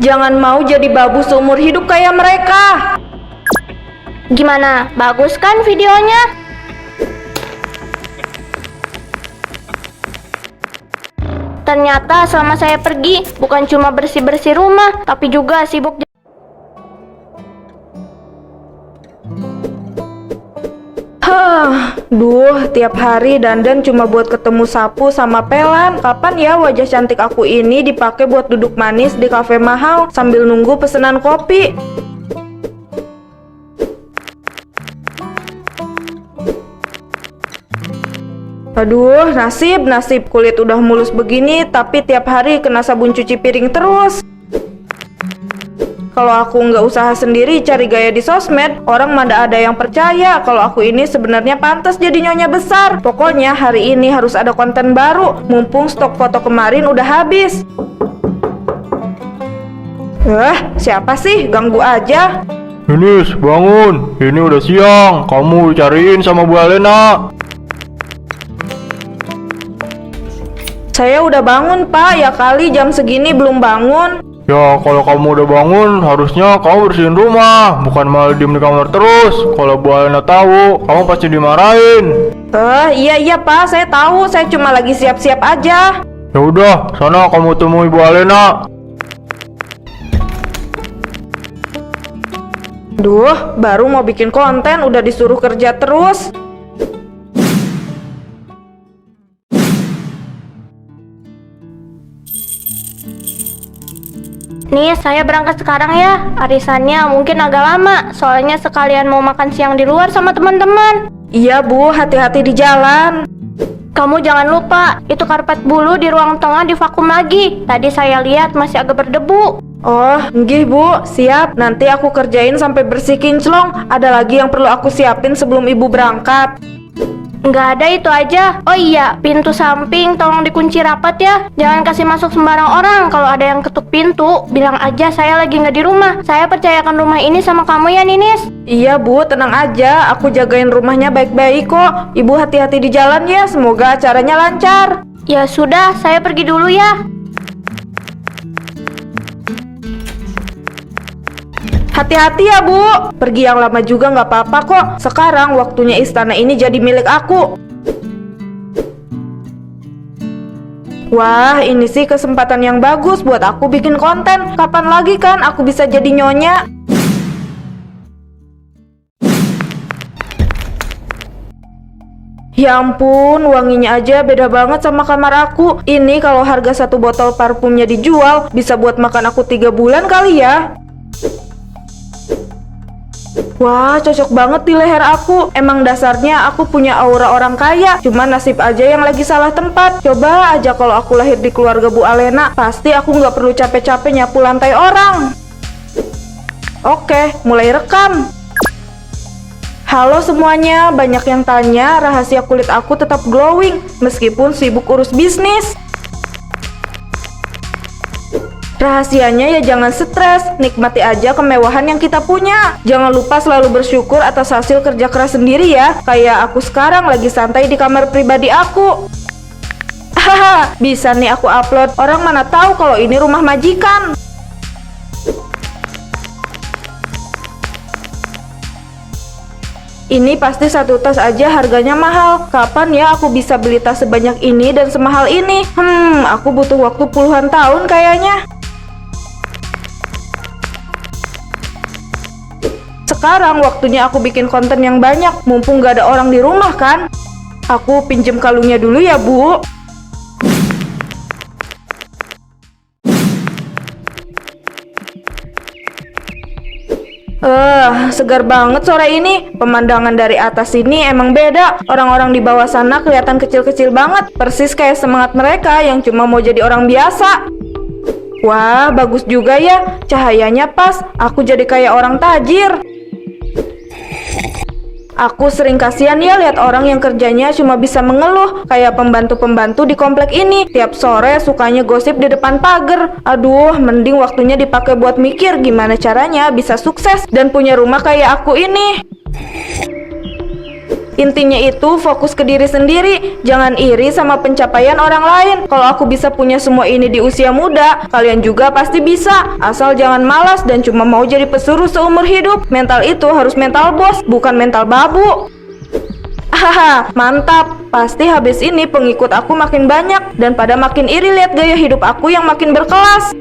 Jangan mau jadi babu seumur hidup kayak mereka. Gimana? Bagus kan videonya? Ternyata selama saya pergi, bukan cuma bersih-bersih rumah, tapi juga sibuk Hah, Duh, tiap hari dandan cuma buat ketemu sapu sama pelan. Kapan ya wajah cantik aku ini dipakai buat duduk manis di kafe mahal sambil nunggu pesanan kopi? Aduh, nasib kulit udah mulus begini tapi tiap hari kena sabun cuci piring terus. Kalau aku nggak usaha sendiri cari gaya di sosmed, orang mana ada yang percaya kalau aku ini sebenarnya pantas jadi nyonya besar. Pokoknya hari ini harus ada konten baru, mumpung stok foto kemarin udah habis. Siapa sih? Ganggu aja. Ninis, bangun. Ini udah siang. Kamu dicariin sama Bu Alena. Saya udah bangun, Pak. Ya kali jam segini belum bangun. Ya, kalau kamu udah bangun, harusnya kamu bersihin rumah, bukan malah diem di kamar terus. Kalau Bu Alena tahu, kamu pasti dimarahin. Iya Pak, saya tahu. Saya cuma lagi siap-siap aja. Ya udah, sana kamu temui Bu Alena. Duh, baru mau bikin konten udah disuruh kerja terus. Nih, saya berangkat sekarang ya. Arisannya mungkin agak lama, soalnya sekalian mau makan siang di luar sama teman-teman. Iya Bu, hati-hati di jalan. Kamu jangan lupa, itu karpet bulu di ruang tengah divakum lagi. Tadi saya lihat masih agak berdebu. Oh, nggih Bu, siap. Nanti aku kerjain sampai bersih kinclong. Ada lagi yang perlu aku siapin sebelum Ibu berangkat. Nggak ada, itu aja. Oh iya, pintu samping tolong dikunci rapat ya. Jangan kasih masuk sembarang orang. Kalau ada yang ketuk pintu, bilang aja saya lagi nggak di rumah. Saya percayakan rumah ini sama kamu ya, Ninis. Iya Bu, tenang aja. Aku jagain rumahnya baik-baik kok. Ibu hati-hati di jalan ya. Semoga acaranya lancar. Ya sudah, saya pergi dulu ya. Hati-hati ya Bu. Pergi yang lama juga nggak apa-apa kok. Sekarang waktunya istana ini jadi milik aku. Wah, ini sih kesempatan yang bagus buat aku bikin konten. Kapan lagi kan aku bisa jadi nyonya? Ya ampun, wanginya aja beda banget sama kamar aku. Ini kalau harga satu botol parfumnya dijual, bisa buat makan aku 3 bulan kali ya. Wah, cocok banget di leher aku. Emang dasarnya aku punya aura orang kaya. Cuma nasib aja yang lagi salah tempat. Coba aja kalau aku lahir di keluarga Bu Alena, pasti aku nggak perlu capek-capek nyapu lantai orang. Oke, mulai rekam. Halo semuanya, banyak yang tanya rahasia kulit aku tetap glowing meskipun sibuk urus bisnis. Rahasianya ya jangan stres, nikmati aja kemewahan yang kita punya. Jangan lupa selalu bersyukur atas hasil kerja keras sendiri ya. Kayak aku sekarang lagi santai di kamar pribadi aku. Haha, bisa nih aku upload. Orang mana tahu kalau ini rumah majikan. Ini pasti satu tas aja harganya mahal. Kapan ya aku bisa beli tas sebanyak ini dan semahal ini? Aku butuh waktu puluhan tahun kayaknya. Sekarang waktunya aku bikin konten yang banyak. Mumpung gak ada orang di rumah kan. Aku pinjem kalungnya dulu ya Bu. Segar banget sore ini. Pemandangan dari atas sini emang beda. Orang-orang di bawah sana kelihatan kecil-kecil banget. Persis kayak semangat mereka yang cuma mau jadi orang biasa. Wah, bagus juga ya. Cahayanya pas. Aku jadi kayak orang tajir. Aku sering kasihan ya lihat orang yang kerjanya cuma bisa mengeluh. Kayak pembantu-pembantu di komplek ini. Tiap sore sukanya gosip di depan pagar. Aduh, mending waktunya dipakai buat mikir gimana caranya bisa sukses dan punya rumah kayak aku ini. Intinya itu fokus ke diri sendiri. Jangan iri sama pencapaian orang lain. Kalau aku bisa punya semua ini di usia muda, kalian juga pasti bisa. Asal jangan malas dan cuma mau jadi pesuruh seumur hidup. Mental itu harus mental bos, bukan mental babu. Haha, mantap. Pasti habis ini pengikut aku makin banyak dan pada makin iri lihat gaya hidup aku yang makin berkelas.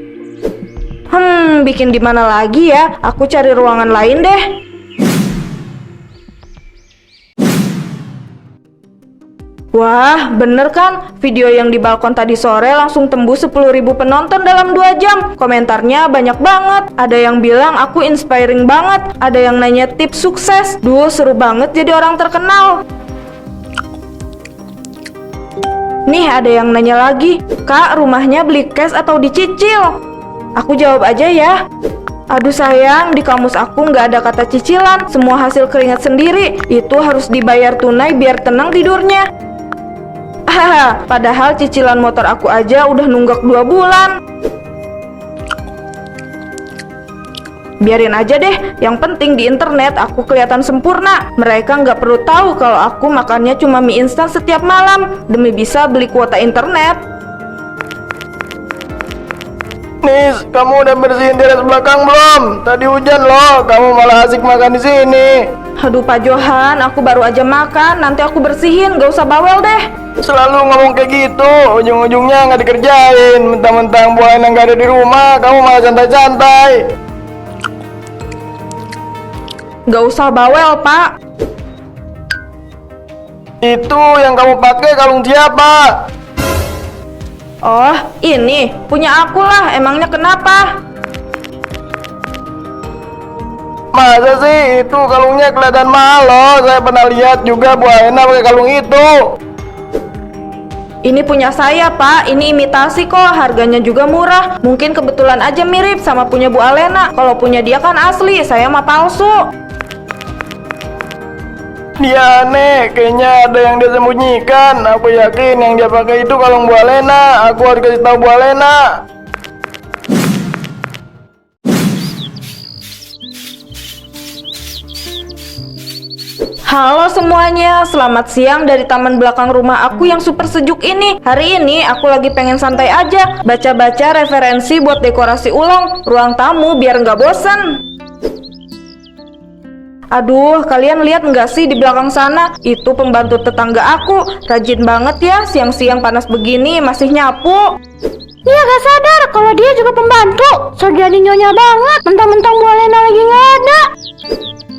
Bikin di mana lagi ya? Aku cari ruangan lain deh. Wah, bener kan? Video yang di balkon tadi sore langsung tembus 10.000 penonton dalam 2 jam. Komentarnya banyak banget. Ada yang bilang aku inspiring banget. Ada yang nanya tips sukses. Duh, seru banget jadi orang terkenal. Nih, ada yang nanya lagi, Kak, rumahnya beli cash atau dicicil? Aku jawab aja ya. Aduh sayang, di kamus aku nggak ada kata cicilan. Semua hasil keringat sendiri. Itu harus dibayar tunai biar tenang tidurnya. Hahaha, padahal cicilan motor aku aja udah nunggak 2 bulan. Biarin aja deh, yang penting di internet aku kelihatan sempurna. Mereka nggak perlu tahu kalau aku makannya cuma mie instan setiap malam demi bisa beli kuota internet. Nis, kamu udah bersihin teras belakang belum? Tadi hujan loh, kamu malah asik makan di sini. Aduh Pak Johan, aku baru aja makan, nanti aku bersihin, gak usah bawel deh. Selalu ngomong kayak gitu, ujung-ujungnya nggak dikerjain. Mentang-mentang Bu Alena nggak ada di rumah, kamu malah santai-santai. Gak usah bawel Pak. Itu yang kamu pakai kalung siapa? Oh, ini punya aku lah, emangnya kenapa? Masa sih itu kalungnya kelihatan mahal loh. Saya pernah lihat juga Bu Alena pakai kalung itu. Ini punya saya Pak, ini imitasi kok, harganya juga murah. Mungkin kebetulan aja mirip sama punya Bu Alena. Kalau punya dia kan asli, saya mah palsu. Dia aneh, kayaknya ada yang dia sembunyikan. Aku yakin yang dia pakai itu kalung Bu Alena. Aku harus kasih tahu Bu Alena. Halo semuanya, selamat siang dari taman belakang rumah aku yang super sejuk ini. Hari ini aku lagi pengen santai aja, baca-baca referensi buat dekorasi ulang ruang tamu biar nggak bosan. Aduh, kalian lihat nggak sih di belakang sana? Itu pembantu tetangga aku, rajin banget ya, siang-siang panas begini masih nyapu. Dia gak sadar kalau dia juga pembantu. So jadi nyonya banget, mentang-mentang Bu Alena lagi nggak ada.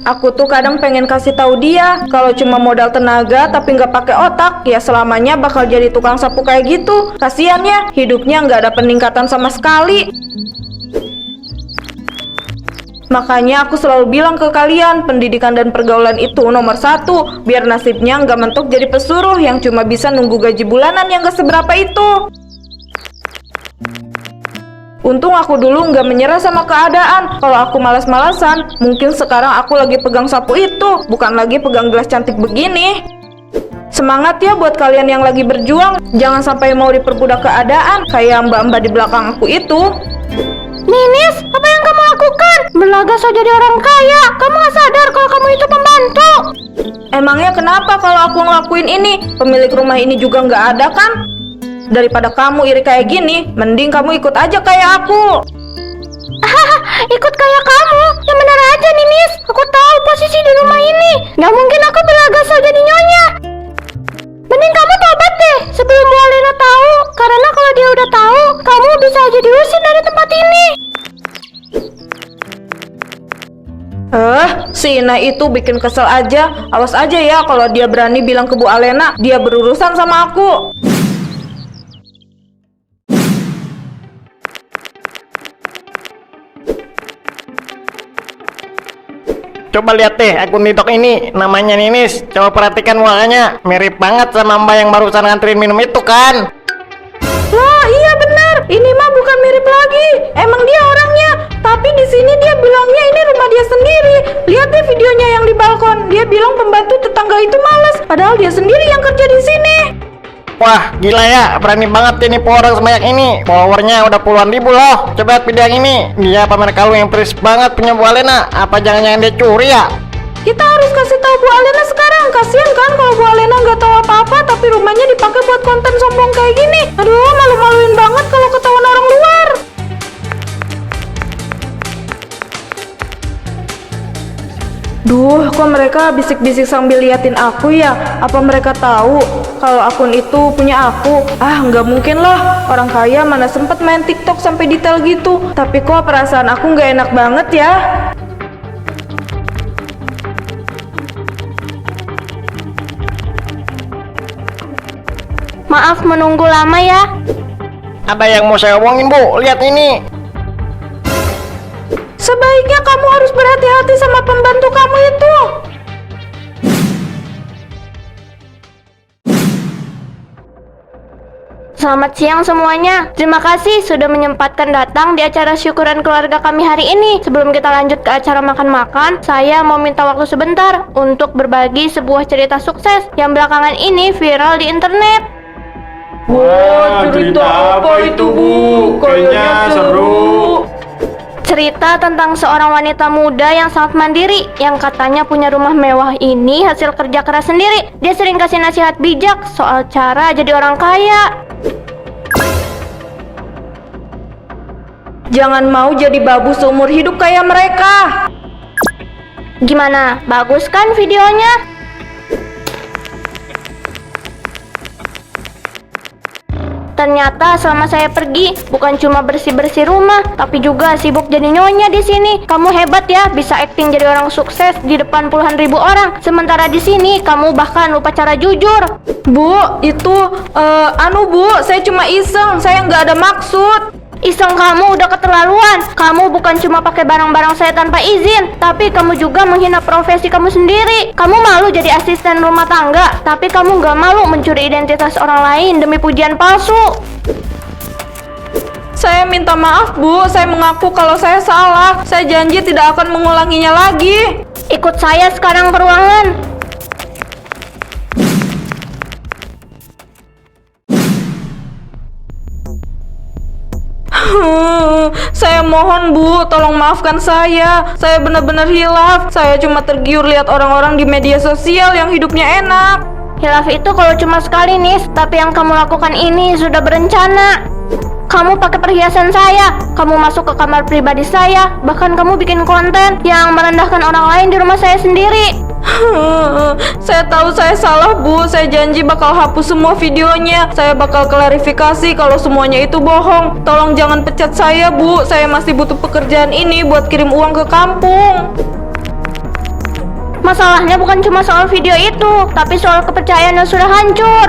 Aku tuh kadang pengen kasih tahu dia kalau cuma modal tenaga tapi nggak pakai otak, ya selamanya bakal jadi tukang sapu kayak gitu. Kasian ya, hidupnya nggak ada peningkatan sama sekali. Makanya aku selalu bilang ke kalian, pendidikan dan pergaulan itu nomor 1, biar nasibnya nggak mentok jadi pesuruh yang cuma bisa nunggu gaji bulanan yang nggak seberapa itu. Untung aku dulu nggak menyerah sama keadaan. Kalau aku malas-malasan, mungkin sekarang aku lagi pegang sapu itu, bukan lagi pegang gelas cantik begini. Semangat ya buat kalian yang lagi berjuang. Jangan sampai mau diperbudak keadaan kayak mbak-mbak di belakang aku itu. Ninis, apa yang kamu lakukan? Berlagak so jadi orang kaya. Kamu gak sadar kalau kamu itu pembantu. Emangnya kenapa kalau aku ngelakuin ini? Pemilik rumah ini juga nggak ada kan? Daripada kamu iri kayak gini, mending kamu ikut aja kayak aku. Ikut kayak kamu? Yang benar aja Ninis. Aku tahu posisi di rumah ini. Gak mungkin aku berlagak so jadi nyonya. Mending kamu tobat deh sebelum Bu Alena tahu. Karena kalau dia udah tahu, kamu bisa aja diusir dari tempat ini. Si Ina itu bikin kesel aja. Awas aja ya kalau dia berani bilang ke Bu Alena dia berurusan sama aku. Coba lihat deh akun TikTok ini, namanya Ninis. Coba perhatikan mukanya, mirip banget sama mbak yang barusan nganterin minum itu kan? Wah, iya benar. Ini mah bukan mirip lagi. Emang dia orangnya. Tapi di sini dia bilangnya ini rumah dia sendiri. Lihat deh videonya yang di balkon. Dia bilang pembantu tetangga itu malas, padahal dia sendiri yang kerja di sini. Wah, gila ya, berani banget ini orang sebanyak ini. Followernya udah puluhan ribu loh. Coba lihat video yang ini. Dia pamer kalung yang peris banget punya Bu Alena. Apa jangan-jangan dia curi ya? Kita harus kasih tahu Bu Alena sekarang. Kasian kan kalau Bu Alena nggak tahu apa-apa, tapi rumahnya dipakai buat konten sombong kayak gini. Aduh, malu-maluin banget kalau ketahuan orang luar. Duh, kok mereka bisik-bisik sambil liatin aku ya? Apa mereka tahu kalau akun itu punya aku? Ah, nggak mungkin lah. Orang kaya mana sempet main TikTok sampai detail gitu. Tapi kok perasaan aku nggak enak banget ya? Maaf menunggu lama ya. Ada yang mau saya omongin, Bu. Lihat ini. Sebaiknya kamu harus berhati-hati sama pembantu kamu itu. Selamat siang semuanya. Terima kasih sudah menyempatkan datang di acara syukuran keluarga kami hari ini. Sebelum kita lanjut ke acara makan-makan, saya mau minta waktu sebentar untuk berbagi sebuah cerita sukses yang belakangan ini viral di internet. Wah, cerita apa itu, Bu? Kayaknya seru. Cerita tentang seorang wanita muda yang sangat mandiri, yang katanya punya rumah mewah ini hasil kerja keras sendiri. Dia sering kasih nasihat bijak soal cara jadi orang kaya. Jangan mau jadi babu seumur hidup kayak mereka. Gimana? Bagus kan videonya? Ternyata selama saya pergi, bukan cuma bersih-bersih rumah, tapi juga sibuk jadi nyonya di sini. Kamu hebat ya, bisa akting jadi orang sukses di depan puluhan ribu orang. Sementara di sini, kamu bahkan lupa cara jujur. Bu, itu Bu, saya cuma iseng, saya nggak ada maksud. Iseng kamu udah keterlaluan. Kamu bukan cuma pakai barang-barang saya tanpa izin, tapi kamu juga menghina profesi kamu sendiri. Kamu malu jadi asisten rumah tangga, tapi kamu nggak malu mencuri identitas orang lain demi pujian palsu. Saya minta maaf, Bu. Saya mengaku kalau saya salah. Saya janji tidak akan mengulanginya lagi. Ikut saya sekarang ke ruangan. Saya mohon, Bu, tolong maafkan saya. Saya benar-benar hilaf. Saya cuma tergiur lihat orang-orang di media sosial yang hidupnya enak. Hilaf itu kalau cuma sekali, Nis. Tapi yang kamu lakukan ini sudah berencana. Kamu pakai perhiasan saya, kamu masuk ke kamar pribadi saya, bahkan kamu bikin konten yang merendahkan orang lain di rumah saya sendiri. Saya tahu saya salah, Bu. Saya janji bakal hapus semua videonya. Saya bakal klarifikasi kalau semuanya itu bohong. Tolong jangan pecat saya, Bu. Saya masih butuh pekerjaan ini buat kirim uang ke kampung. Masalahnya bukan cuma soal video itu, tapi soal kepercayaan yang sudah hancur.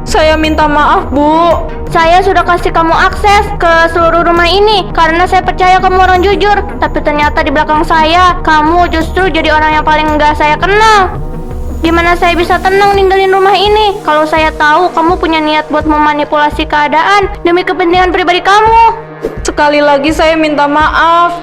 Saya minta maaf, Bu. Saya sudah kasih kamu akses ke seluruh rumah ini karena saya percaya kamu orang jujur. Tapi ternyata di belakang saya, kamu justru jadi orang yang paling enggak saya kenal. Gimana saya bisa tenang ninggalin rumah ini kalau saya tahu kamu punya niat buat memanipulasi keadaan demi kepentingan pribadi kamu? Sekali lagi saya minta maaf.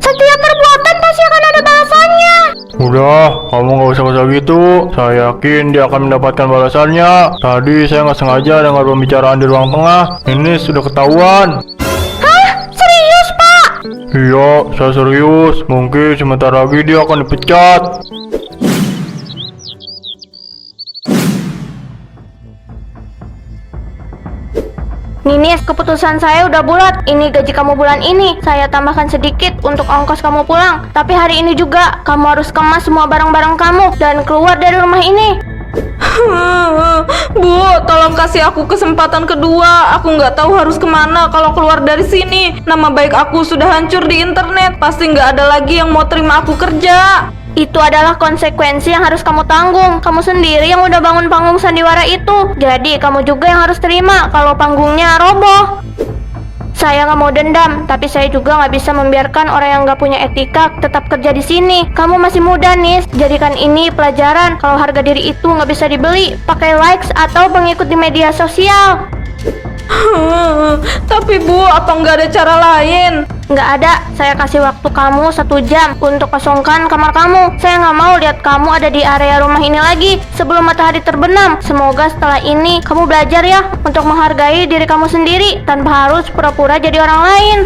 Setiap perbuatan pasti akan ada balasannya. Udah, kamu nggak usah gitu. Saya yakin dia akan mendapatkan balasannya. Tadi saya nggak sengaja dengar pembicaraan di ruang tengah. Ini sudah ketahuan. Hah? Serius, Pak? Iya, saya serius. Mungkin sebentar lagi dia akan dipecat. Ninis, keputusan saya udah bulat. Ini gaji kamu bulan ini. Saya tambahkan sedikit untuk ongkos kamu pulang. Tapi hari ini juga, kamu harus kemas semua barang-barang kamu dan keluar dari rumah ini. Bu, tolong kasih aku kesempatan kedua. Aku nggak tahu harus kemana kalau keluar dari sini. Nama baik aku sudah hancur di internet. Pasti nggak ada lagi yang mau terima aku kerja. Itu adalah konsekuensi yang harus kamu tanggung. Kamu sendiri yang udah bangun panggung sandiwara itu. Jadi kamu juga yang harus terima kalau panggungnya roboh. Saya nggak mau dendam, tapi saya juga nggak bisa membiarkan orang yang nggak punya etika tetap kerja di sini. Kamu masih muda, Nis. Jadikan ini pelajaran kalau harga diri itu nggak bisa dibeli pakai likes atau pengikut di media sosial. Tapi Bu, apa nggak ada cara lain? Nggak ada. Saya kasih waktu kamu 1 jam untuk kosongkan kamar kamu. Saya nggak mau lihat kamu ada di area rumah ini lagi sebelum matahari terbenam. Semoga setelah ini kamu belajar ya untuk menghargai diri kamu sendiri tanpa harus pura-pura jadi orang lain.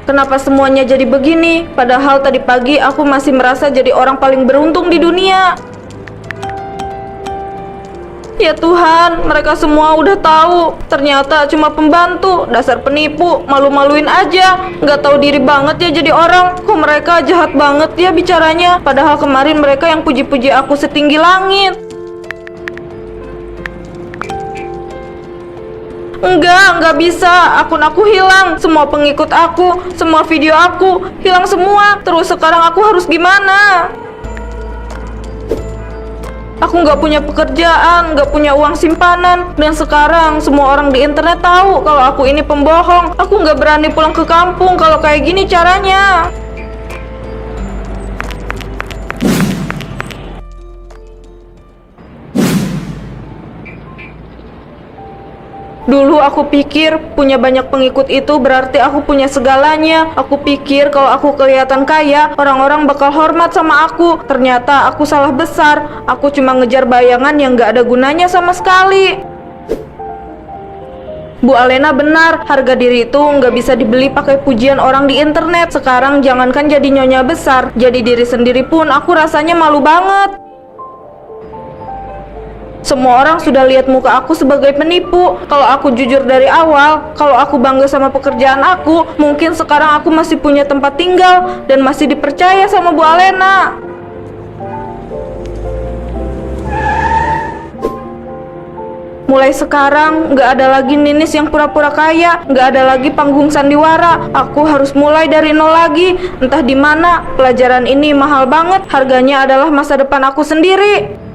Kenapa semuanya jadi begini? Padahal tadi pagi aku masih merasa jadi orang paling beruntung di dunia. Ya Tuhan, mereka semua udah tahu. Ternyata cuma pembantu, dasar penipu, malu-maluin aja. Nggak tahu diri banget ya jadi orang. Kok mereka jahat banget ya bicaranya. Padahal kemarin mereka yang puji-puji aku setinggi langit. Enggak bisa. Akun aku hilang. Semua pengikut aku, semua video aku hilang semua. Terus sekarang aku harus gimana? Aku nggak punya pekerjaan, nggak punya uang simpanan, dan sekarang semua orang di internet tahu kalau aku ini pembohong. Aku nggak berani pulang ke kampung kalau kayak gini caranya. Dulu aku pikir punya banyak pengikut itu berarti aku punya segalanya. Aku pikir kalau aku kelihatan kaya, orang-orang bakal hormat sama aku. Ternyata aku salah besar. Aku cuma ngejar bayangan yang gak ada gunanya sama sekali. Bu Alena benar, harga diri itu nggak bisa dibeli pakai pujian orang di internet. Sekarang jangankan jadi nyonya besar, jadi diri sendiri pun aku rasanya malu banget. Semua orang sudah lihat muka aku sebagai penipu. Kalau aku jujur dari awal, kalau aku bangga sama pekerjaan aku, mungkin sekarang aku masih punya tempat tinggal dan masih dipercaya sama Bu Alena. Mulai sekarang, nggak ada lagi Ninis yang pura-pura kaya, nggak ada lagi panggung sandiwara. Aku harus mulai dari nol lagi. Entah di mana, pelajaran ini mahal banget. Harganya adalah masa depan aku sendiri.